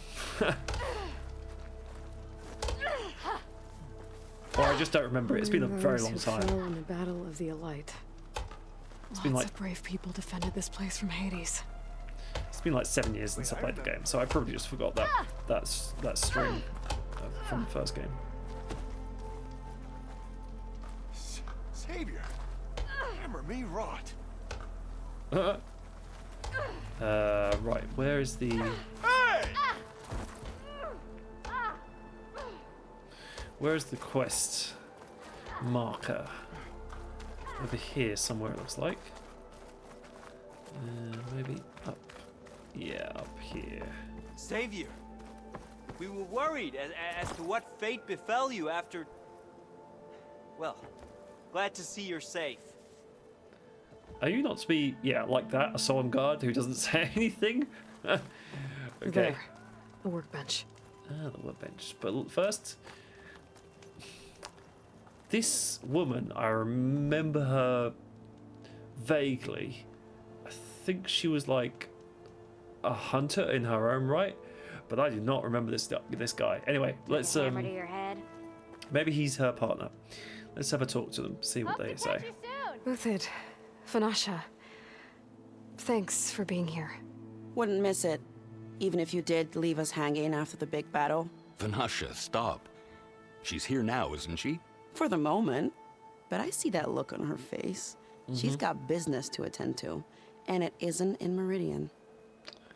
Or I just don't remember it. It's been a very long time. In the Battle of the Aloy. It's been Lots like of brave people defended this place from Hades. It's been like 7 years since I played the game, so I probably just forgot that string from the first game. Savior, hammer me rot. Right, where is the... Where's the quest marker? Over here somewhere, it looks like. Maybe up. Yeah, up here. Savior, we were worried as to what fate befell you after... Well, glad to see you're safe. Are you not to be, like that, a solemn guard who doesn't say anything? Okay. There, the workbench. Ah, the workbench. But first, this woman, I remember her vaguely. I think she was like a hunter in her own right, but I do not remember this guy. Anyway, let's Hammer to your head. maybe he's her partner. Let's have a talk to them, see what they say. Uthid, Vanasha, thanks for being here. Wouldn't miss it, even if you did leave us hanging after the big battle. Vanasha, stop. She's here now, isn't she? For the moment, but I see that look on her face. She's got business to attend to, and it isn't in Meridian.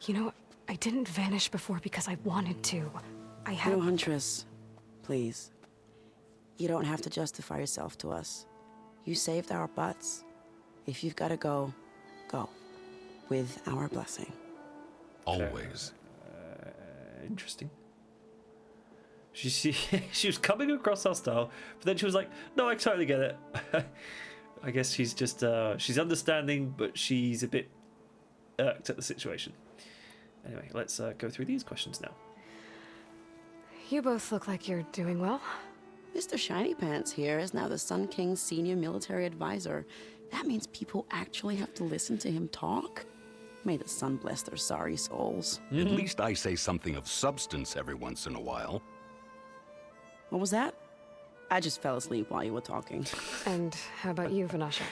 You know, I didn't vanish before because I wanted to. I had... No, Huntress, please. You don't have to justify yourself to us. You saved our butts. If you've got to go, go. With our blessing. Always. Interesting. She was coming across hostile, but then she was like, no, I totally get it. I guess she's just, she's understanding, but she's a bit irked at the situation. Anyway, let's go through these questions now. You both look like you're doing well. Mr. Shiny Pants here is now the Sun King's senior military advisor. That means people actually have to listen to him talk? May the sun bless their sorry souls. At least I say something of substance every once in a while. What was that? I just fell asleep while you were talking. And how about you, Vanasha?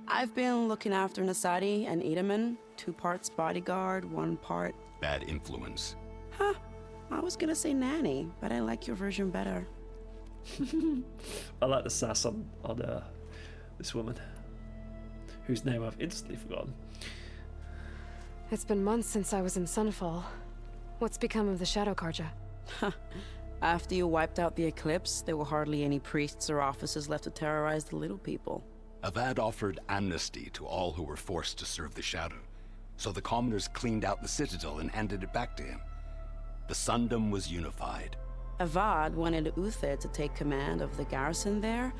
I've been looking after Nasadi and Edaman. 2 parts bodyguard, 1 part... Bad influence. Huh. I was gonna say nanny, but I like your version better. I like the sass on this woman, whose name I've instantly forgotten. It's been months since I was in Sunfall. What's become of the Shadow Karja? After you wiped out the Eclipse, there were hardly any priests or officers left to terrorize the little people. Avad offered amnesty to all who were forced to serve the Shadow, so the commoners cleaned out the Citadel and handed it back to him. The Sundom was unified. Avad wanted Uthid to take command of the garrison there,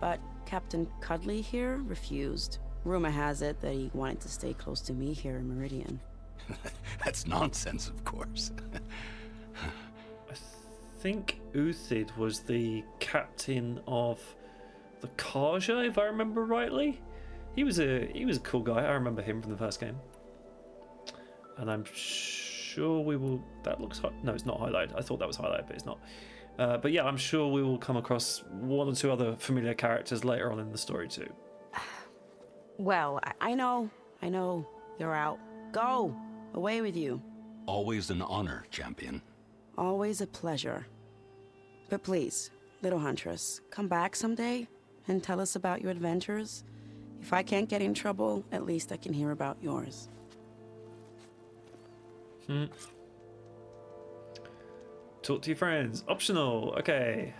but Captain Cudley here refused. Rumor has it that he wanted to stay close to me here in Meridian. That's nonsense, of course. I think Uthid was the captain of the Karja, if I remember rightly. He was a cool guy. I remember him from the first game, and I'm sure we will. That looks no, it's not highlighted. I thought that was highlighted, but it's not. But yeah, I'm sure we will come across 1 or 2 other familiar characters later on in the story too. Well, I know. You're out. Go! Away with you. Always an honor, champion. Always a pleasure. But please, little Huntress, come back someday and tell us about your adventures. If I can't get in trouble, at least I can hear about yours. Talk to your friends. Optional. Okay.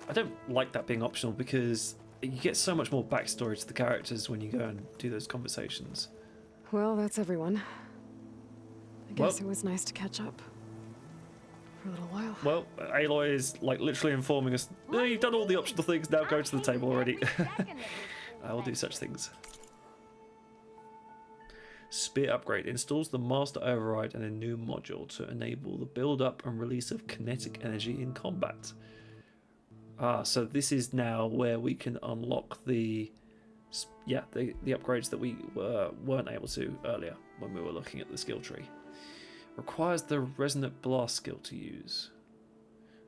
I don't like that being optional because you get so much more backstory to the characters when you go and do those conversations. Well, that's everyone. I guess it was nice to catch up for a little while. Well, Aloy is like literally informing us, no, you've done all the optional things, now go to the table already. I will do such things. Spear upgrade installs the master override and a new module to enable the build up and release of kinetic energy in combat. So this is now where we can unlock the upgrades that we weren't able to earlier when we were looking at the skill tree. Requires the resonant blast skill to use.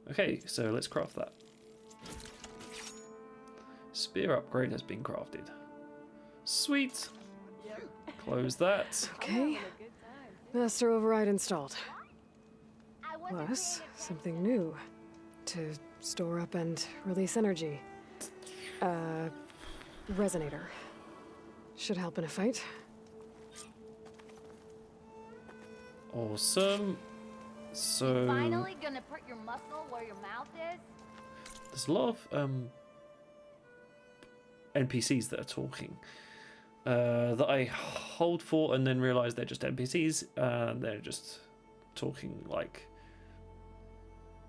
Okay, so let's craft that. Spear upgrade has been crafted. Sweet. Close that. Okay. Master override installed. Plus, something new. To store up and release energy. Resonator. Should help in a fight. Awesome. So Finally gonna put your muscle where your mouth is? there's a lot of NPCs that are talking that I hold for and then realize they're just NPCs and they're just talking like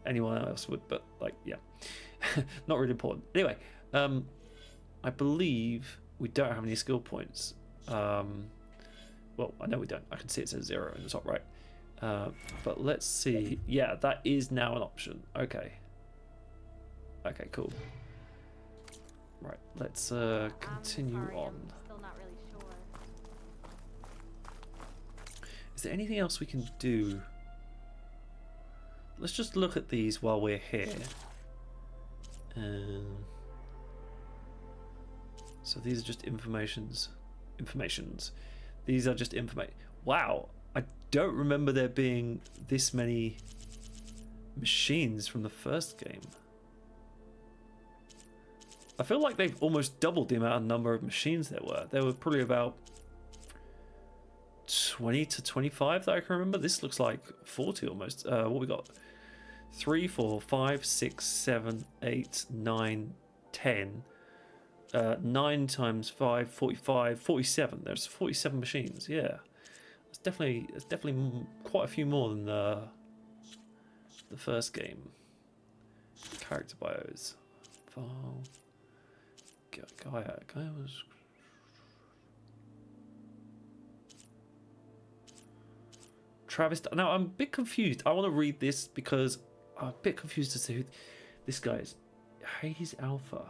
anyone else would, but like, yeah, not really important. Anyway, I believe we don't have any skill points. Well, I know we don't. I can see it says 0 in the top right. But let's see. Yeah, that is now an option. Okay. Okay, cool. Right, let's continue on. Still not really sure. Is there anything else we can do? Let's just look at these while we're here. So these are just informations. These are just information. Wow, I don't remember there being this many machines from the first game. I feel like they've almost doubled the amount of number of machines there were. There were probably about 20 to 25 that I can remember. This looks like 40 almost. What we got? 3, 4, 5, 6, 7, 8, 9, 10. 9 times 5, 45, 47. There's 47 machines. Yeah, it's definitely quite a few more than the first game. Character bios. File. Gaia was. Travis. Now I'm a bit confused. I want to read this because I'm a bit confused as to who this guy is. Hades Alpha.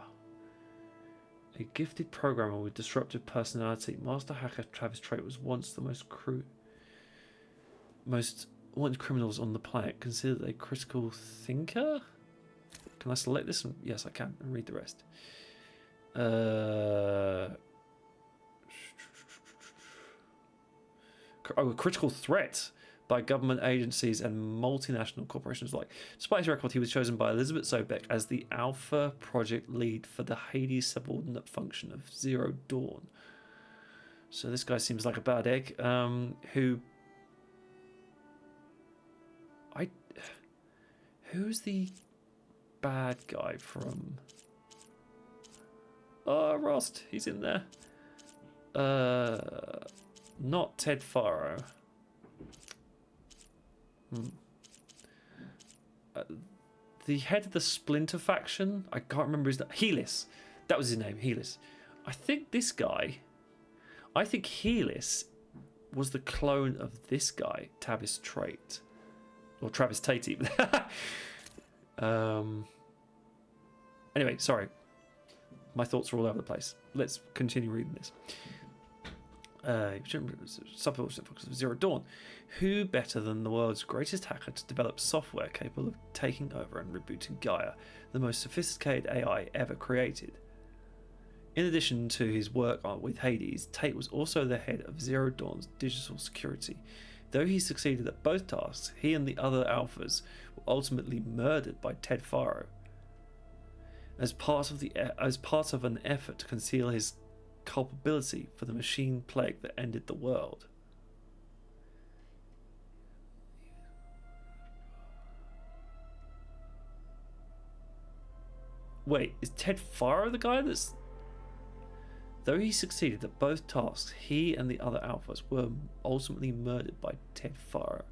A gifted programmer with disruptive personality, Master Hacker Travis Trait was once the most wanted criminals on the planet. Considered a critical thinker. Can I select this? Yes, I can. And read the rest. A critical threat by government agencies and multinational corporations alike. Despite his record, he was chosen by Elizabeth Sobek as the Alpha project lead for the Hades subordinate function of Zero Dawn. So this guy seems like a bad egg. Who's the bad guy from? Rost, he's in there. Not Ted Faro. The head of the Splinter faction, I can't remember his name. Helis, that was his name. Helis. I think this guy. I think Helis was the clone of this guy, Travis Trait, or Travis Tate. Anyway, sorry. My thoughts are all over the place. Let's continue reading this. Zero Dawn. Who better than the world's greatest hacker to develop software capable of taking over and rebooting Gaia, the most sophisticated AI ever created? In addition to his work with Hades, Tate was also the head of Zero Dawn's digital security. Though he succeeded at both tasks, he and the other alphas were ultimately murdered by Ted Faro. As part of an effort to conceal his culpability for the machine plague that ended the world. Wait, is Ted Faro the guy that's... Though he succeeded at both tasks, he and the other alphas were ultimately murdered by Ted Faro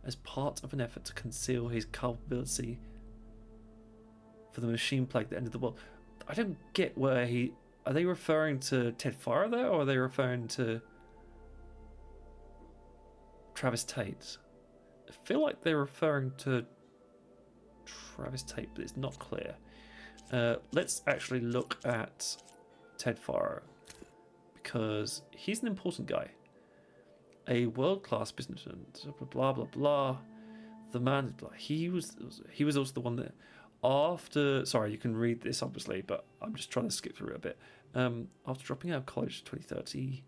as part of an effort to conceal his culpability for the machine plague that ended the world. I don't get where he... Are they referring to Ted Faro there, or are they referring to Travis Tate? I feel like they're referring to Travis Tate, but it's not clear. Let's actually look at Ted Faro, because he's an important guy. A world-class businessman, blah, blah, blah. The man, he was also the one that... After, sorry, you can read this obviously, but I'm just trying to skip through it a bit. After dropping out of college in 2030,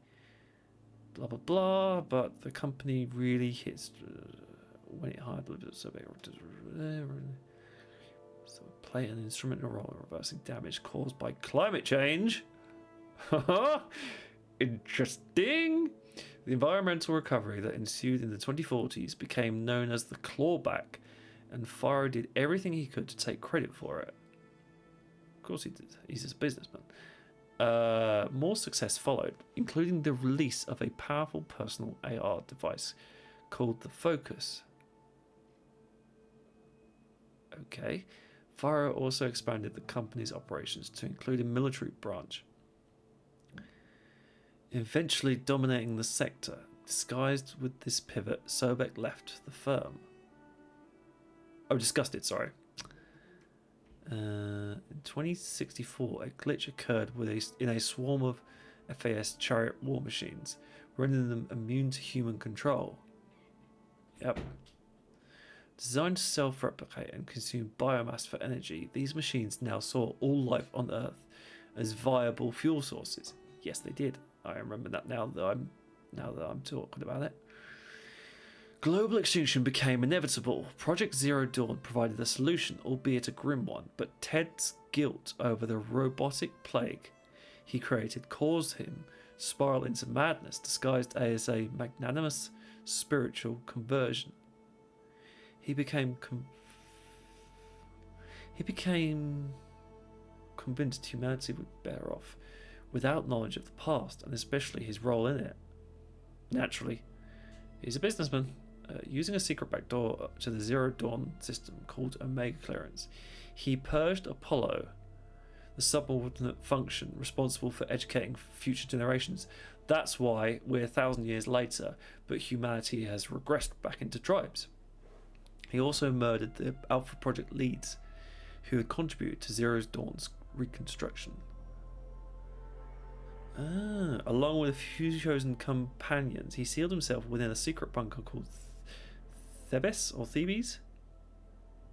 blah blah blah, but the company really hits when it hired so play an instrumental role in reversing damage caused by climate change. Interesting. The environmental recovery that ensued in the 2040s became known as the clawback, and Faro did everything he could to take credit for it. Of course he did, he's a businessman. More success followed, including the release of a powerful personal AR device called the Focus. Okay. Faro also expanded the company's operations to include a military branch, eventually dominating the sector. Disguised with this pivot, Sobek left the firm. Oh, disgusted, sorry. In 2064, a glitch occurred in a swarm of FAS chariot war machines, rendering them immune to human control. Yep. Designed to self-replicate and consume biomass for energy, these machines now saw all life on Earth as viable fuel sources. Yes, they did. I remember that now that I'm talking about it. Global extinction became inevitable. Project Zero Dawn provided a solution, albeit a grim one, but Ted's guilt over the robotic plague he created caused him spiral into madness, disguised as a magnanimous spiritual conversion. He became convinced humanity would be better off without knowledge of the past, and especially his role in it. Naturally, he's a businessman. Using a secret backdoor to the Zero Dawn system called Omega Clearance, he purged Apollo, the subordinate function responsible for educating future generations. That's why we're 1,000 years later, but humanity has regressed back into tribes. He also murdered the Alpha Project leads, who had contributed to Zero Dawn's reconstruction. Along with a few chosen companions, he sealed himself within a secret bunker called Thebes,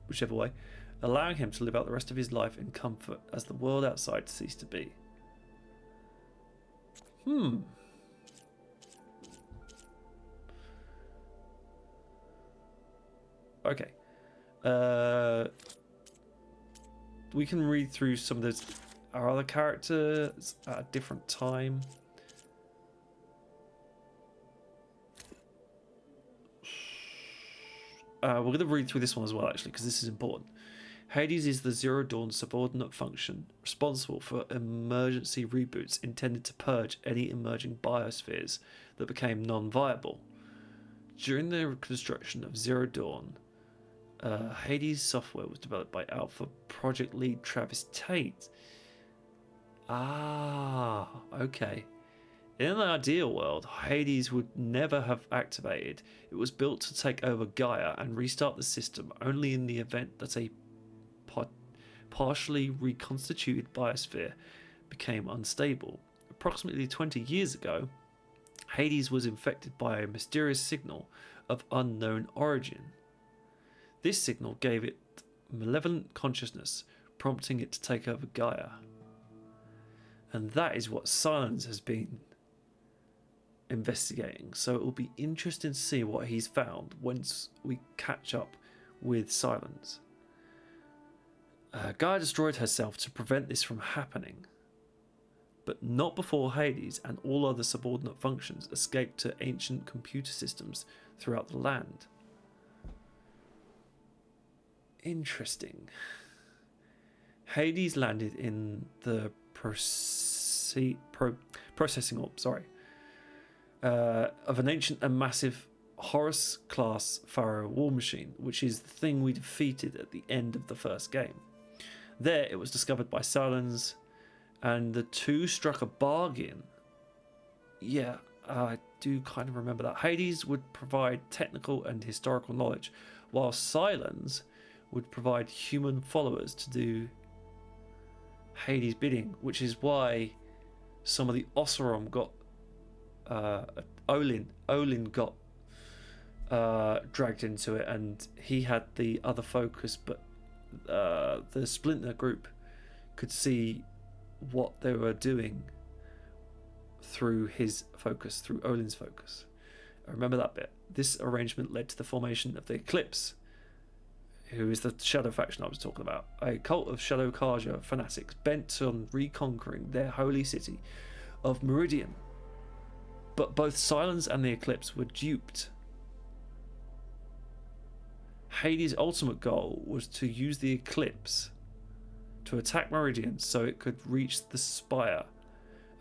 whichever way, allowing him to live out the rest of his life in comfort as the world outside ceased to be. Okay. We can read through some of our other characters at a different time. We're going to read through this one as well, actually, because this is important. Hades is the Zero Dawn subordinate function responsible for emergency reboots intended to purge any emerging biospheres that became non-viable. During the reconstruction of Zero Dawn, Hades software was developed by Alpha Project lead Travis Tate. Okay. In an ideal world, Hades would never have activated. It was built to take over Gaia and restart the system only in the event that a partially reconstituted biosphere became unstable. Approximately 20 years ago, Hades was infected by a mysterious signal of unknown origin. This signal gave it malevolent consciousness, prompting it to take over Gaia. And that is what Silence has been investigating, so it will be interesting to see what he's found once we catch up with Silence. Gaia destroyed herself to prevent this from happening, but not before Hades and all other subordinate functions escaped to ancient computer systems throughout the land. Interesting. Hades landed in the processing orb, of an ancient and massive Horus-class Pharaoh war machine, which is the thing we defeated at the end of the first game. There, it was discovered by Silence, and the two struck a bargain. Yeah, I do kind of remember that. Hades would provide technical and historical knowledge, while Silence would provide human followers to do Hades' bidding, which is why some of the Osseram got Olin got dragged into it, and he had the other focus, but the Splinter group could see what they were doing through his focus, through Olin's focus. I remember that bit. This arrangement led to the formation of the Eclipse, who is the Shadow faction I was talking about, a cult of Shadow Kaja fanatics bent on reconquering their holy city of Meridian. But both Silence and the Eclipse were duped. Hades' ultimate goal was to use the Eclipse to attack Meridian so it could reach the Spire,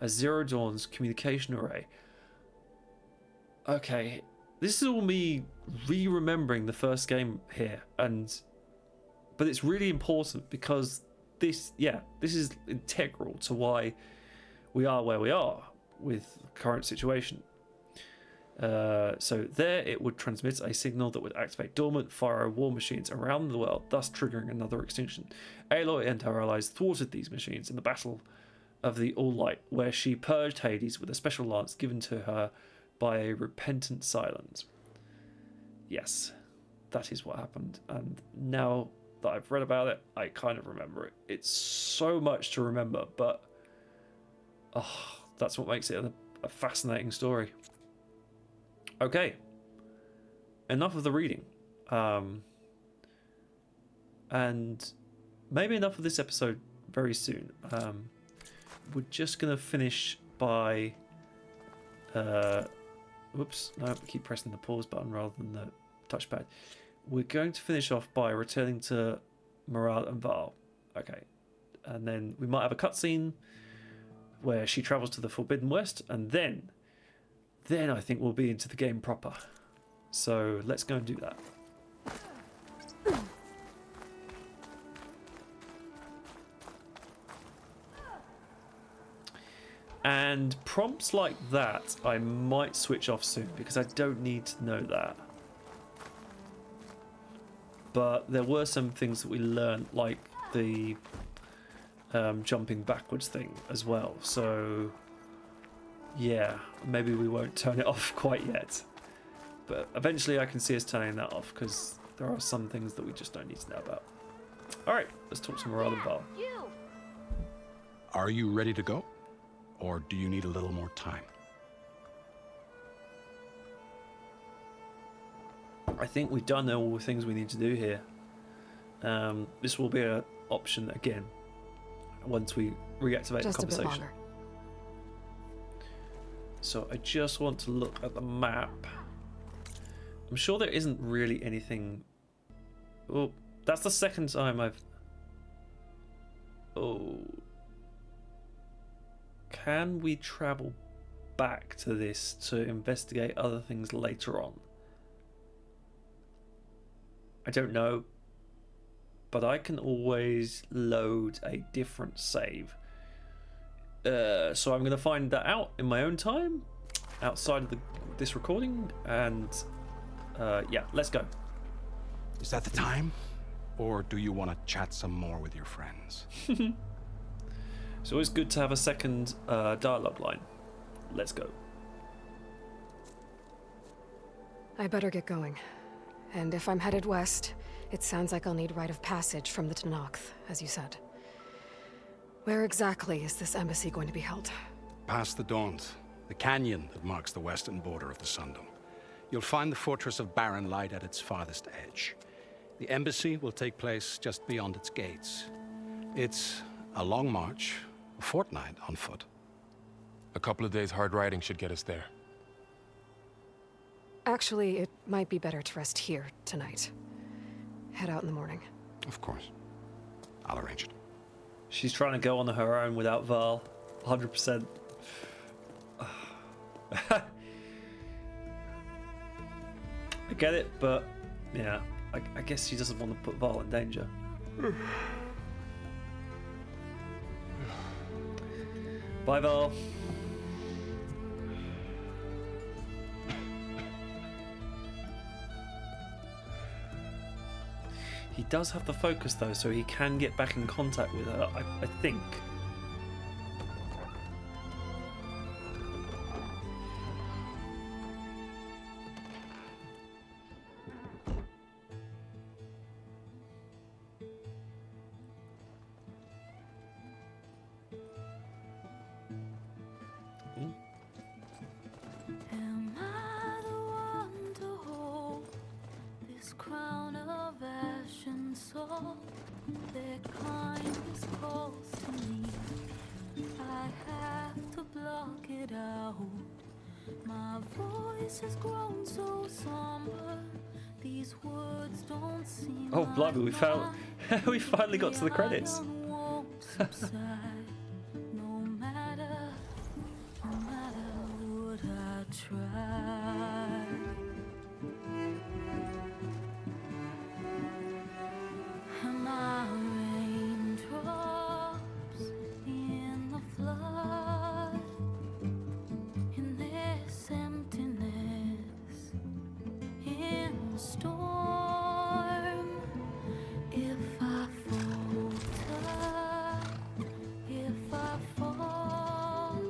a Zero Dawn's communication array. Okay, this is all me re-remembering the first game here, but it's really important because this is integral to why we are where we are with the current situation. So there it would transmit a signal that would activate dormant fire war machines around the world, thus triggering another extinction. Aloy and her allies thwarted these machines in the Battle of the All Light, where she purged Hades with a special lance given to her by a repentant Silence. Yes, that is what happened, and now that I've read about it, I kind of remember it. It's so much to remember, but that's what makes it a fascinating story. Okay, enough of the reading, and maybe enough of this episode very soon. We're just gonna finish by whoops, no, I keep pressing the pause button rather than the touchpad. We're going to finish off by returning to Morale and Val. Okay, and then we might have a cutscene where she travels to the Forbidden West, and then I think we'll be into the game proper. So let's go and do that. And prompts like that I might switch off soon because I don't need to know that. But there were some things that we learned, like the jumping backwards thing as well. So yeah, maybe we won't turn it off quite yet. But eventually I can see us turning that off because there are some things that we just don't need to know about. Alright, let's talk to Morale and Val. Are you ready to go? Or do you need a little more time? I think we've done all the things we need to do here. This will be an option again once we reactivate the conversation. A bit longer. So I just want to look at the map. I'm sure there isn't really anything. Oh, that's the second time I've. Oh. Can we travel back to this to investigate other things later on? I don't know, but I can always load a different save. So I'm going to find that out in my own time, outside of this recording, and yeah, let's go. Is that the time? Or do you want to chat some more with your friends? It's always good to have a second dialogue line. Let's go. I better get going. And if I'm headed west, it sounds like I'll need rite of passage from the Tenakth, as you said. Where exactly is this embassy going to be held? Past the Dawns, the canyon that marks the western border of the Sundom. You'll find the fortress of Barren Light at its farthest edge. The embassy will take place just beyond its gates. It's a long march, a fortnight on foot. A couple of days hard riding should get us there. Actually, it might be better to rest here tonight. Head out in the morning. Of course. I'll arrange it. She's trying to go on her own without Val. 100%. I get it, but yeah, I guess she doesn't want to put Val in danger. Bye, Val. He does have the focus though, so he can get back in contact with her, I think. Am I the one to hold this crown of ash and salt? Their kind is close to me. I have to block it out. My voice has grown so somber. These words don't seem Oh, blimey, we finally got to the credits. no matter what I try. And my raindrops in the flood, in this emptiness, in the storm. If I falter, if I fall,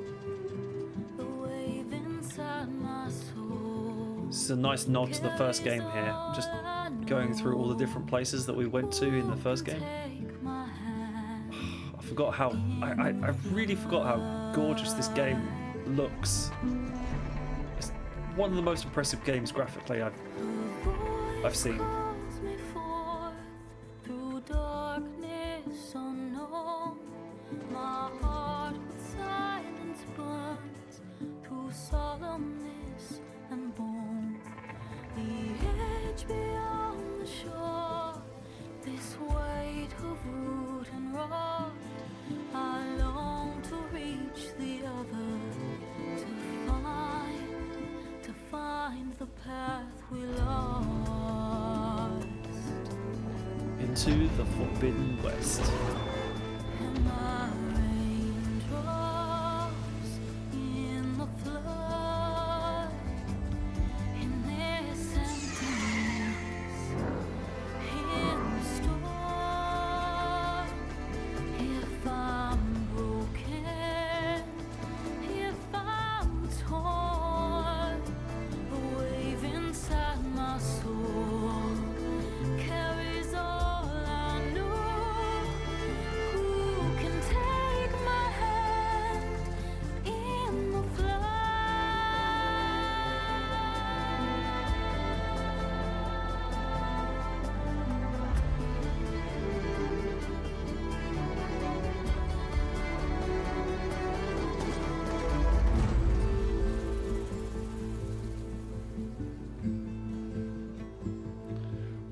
the wave inside my soul. This is a nice nod to the first game here. Just going through all the different places that we went to in the first game. I forgot how I really forgot how gorgeous this game looks. It's one of the most impressive games graphically I've seen. Through darkness unknown, my heart with silence burns through solemnness and bone. The edge beyond the shore, this weight of root and rot, I long to reach the other, to find the path we lost. Into the Forbidden West. And my raindrops in the flood, in this emptiness, in the storm. If I'm broken, if I'm torn, the wave inside my soul carries all I know. Who can take my hand in the flood?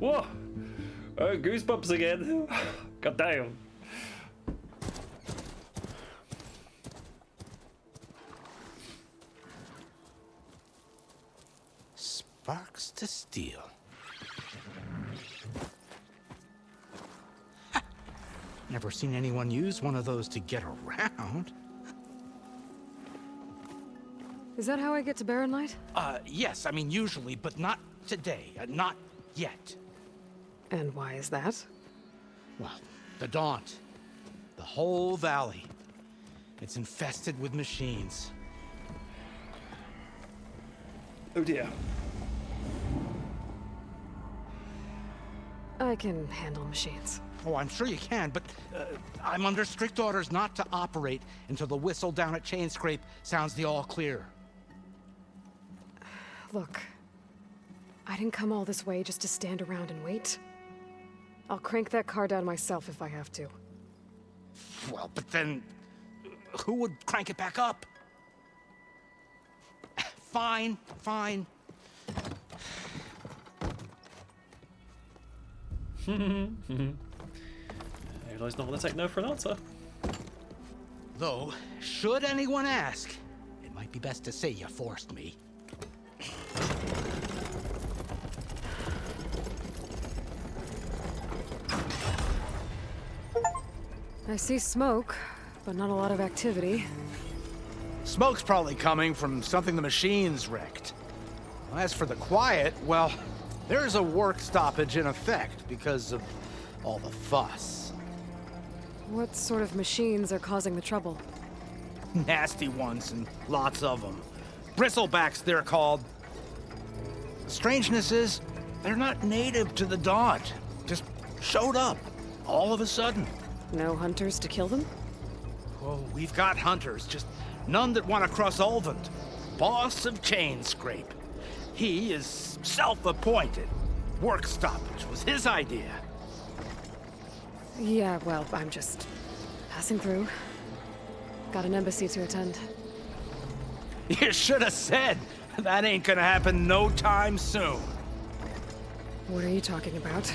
Whoa! Oh, goosebumps again. God damn. Sparks to steel. Never seen anyone use one of those to get around. Is that how I get to Barren Light? Yes, I mean usually, but not today. Not yet. And why is that? Well, the Daunt. The whole valley. It's infested with machines. Oh dear. I can handle machines. Oh, I'm sure you can, but I'm under strict orders not to operate until the whistle down at Chain Scrape sounds the all clear. Look, I didn't come all this way just to stand around and wait. I'll crank that car down myself if I have to. Well, but then who would crank it back up? Fine, fine. Aloy's not going to take no for an answer. Though, should anyone ask, it might be best to say you forced me. I see smoke, but not a lot of activity. Smoke's probably coming from something the machines wrecked. As for the quiet, well, there's a work stoppage in effect because of all the fuss. What sort of machines are causing the trouble? Nasty ones, and lots of them. Bristlebacks, they're called. The strangeness is, they're not native to the Daunt. Just showed up, all of a sudden. No hunters to kill them? Oh, we've got hunters, just none that want to cross Ulvund. Boss of Chain Scrape. He is self-appointed. Work stoppage was his idea. Yeah, well, I'm just passing through. Got an embassy to attend. You should have said. That ain't gonna happen no time soon. What are you talking about?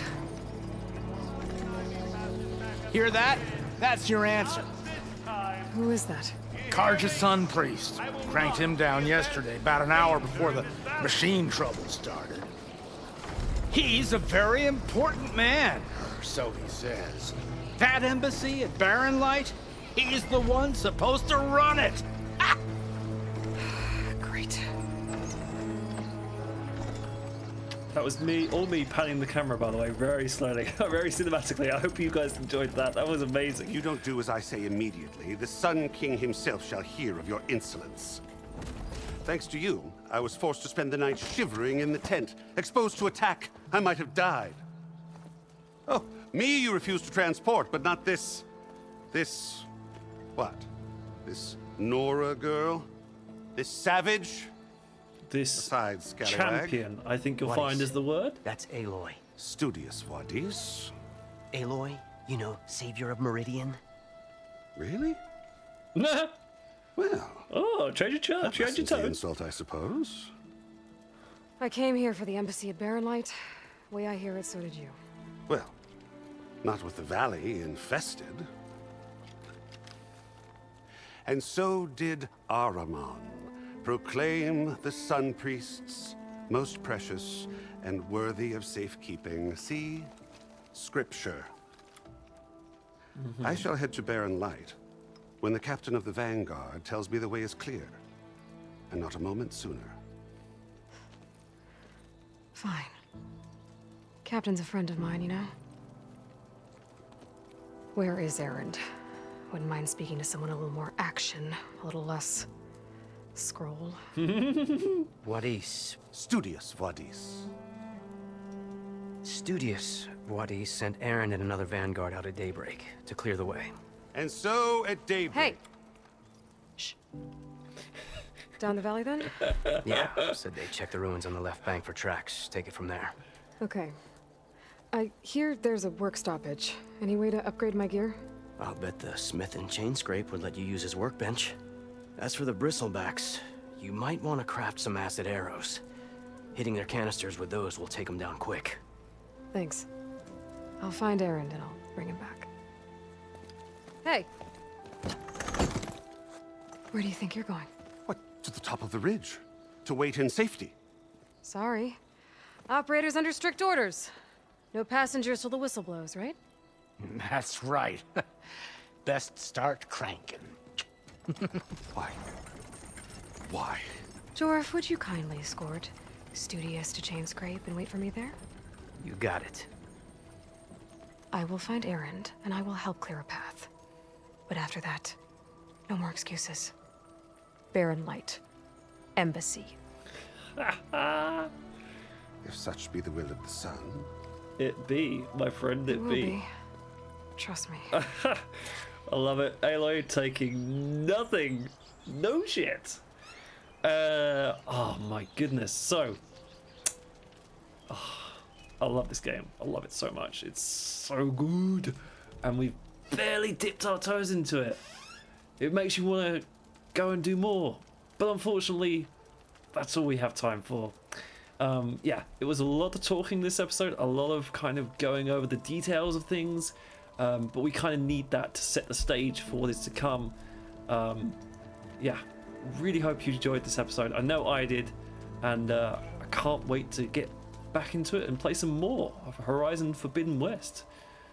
Hear that? That's your answer. Who is that? Karja's son priest. Cranked him down yesterday, about an hour before the machine trouble started. He's a very important man, or so he says. That embassy at Barren Light, he's the one supposed to run it. Great. That was me, all me panning the camera, by the way, very slowly, very cinematically. I hope you guys enjoyed that. That was amazing. You don't do as I say immediately. The Sun King himself shall hear of your insolence. Thanks to you, I was forced to spend the night shivering in the tent. Exposed to attack, I might have died. Oh, me you refuse to transport, but not this... what? This Nora girl? This savage? This Besides Scallywag. champion, I think you'll find is the word. That's Aloy. Studious Wadis. Aloy, you know, savior of Meridian. Really? Nah. Well. Oh, change your church, change your the tone. insult, I suppose. I came here for the embassy at Barren Light. Way I hear it, so did you. Well, not with the valley infested. And so did Ahriman. Proclaim the Sun Priests most precious and worthy of safekeeping. See? Scripture. I shall head to Barren Light when the captain of the Vanguard tells me the way is clear, and not a moment sooner. Fine. Captain's a friend of mine, you know? Where is Erend? Wouldn't mind speaking to someone a little more action, a little less scroll. Wadis. Studious Wadis. Studious Wadis sent Aaron and another vanguard out at daybreak to clear the way. And so at daybreak... Hey! Shh. Down the valley, then? Yeah, said they'd check the ruins on the left bank for tracks. Take it from there. Okay. I hear there's a work stoppage. Any way to upgrade my gear? I'll bet the smith and chain scrape would let you use his workbench. As for the bristlebacks, you might want to craft some acid arrows. Hitting their canisters with those will take them down quick. Thanks. I'll find Erend and I'll bring him back. Hey! Where do you think you're going? What, to the top of the ridge? To wait in safety? Sorry. Operator's under strict orders. No passengers till the whistle blows, right? That's right. Best start cranking. Why? Why? Jorf, would you kindly escort Studious to Chain Scrape and wait for me there? You got it. I will find Erend, and I will help clear a path. But after that, no more excuses. Barren Light. Embassy. If such be the will of the sun. It be, my friend, it will be. Trust me. I love it. Aloy taking nothing. No shit. Oh my goodness. So, I love this game. I love it so much. It's so good. And we've barely dipped our toes into it. It makes you want to go and do more. But unfortunately, that's all we have time for. Yeah, it was a lot of talking this episode. A lot of kind of going over the details of things. But we kind of need that to set the stage for what is to come. Yeah, really hope you enjoyed this episode. I know I did, and I can't wait to get back into it and play some more of Horizon Forbidden West.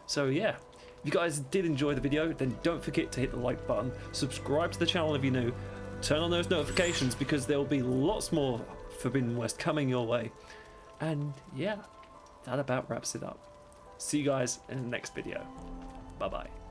So yeah, if you guys did enjoy the video, then don't forget to hit the like button, subscribe to the channel if you're new, turn on those notifications because there will be lots more Forbidden West coming your way. And yeah, that about wraps it up. See you guys in the next video. Bye bye.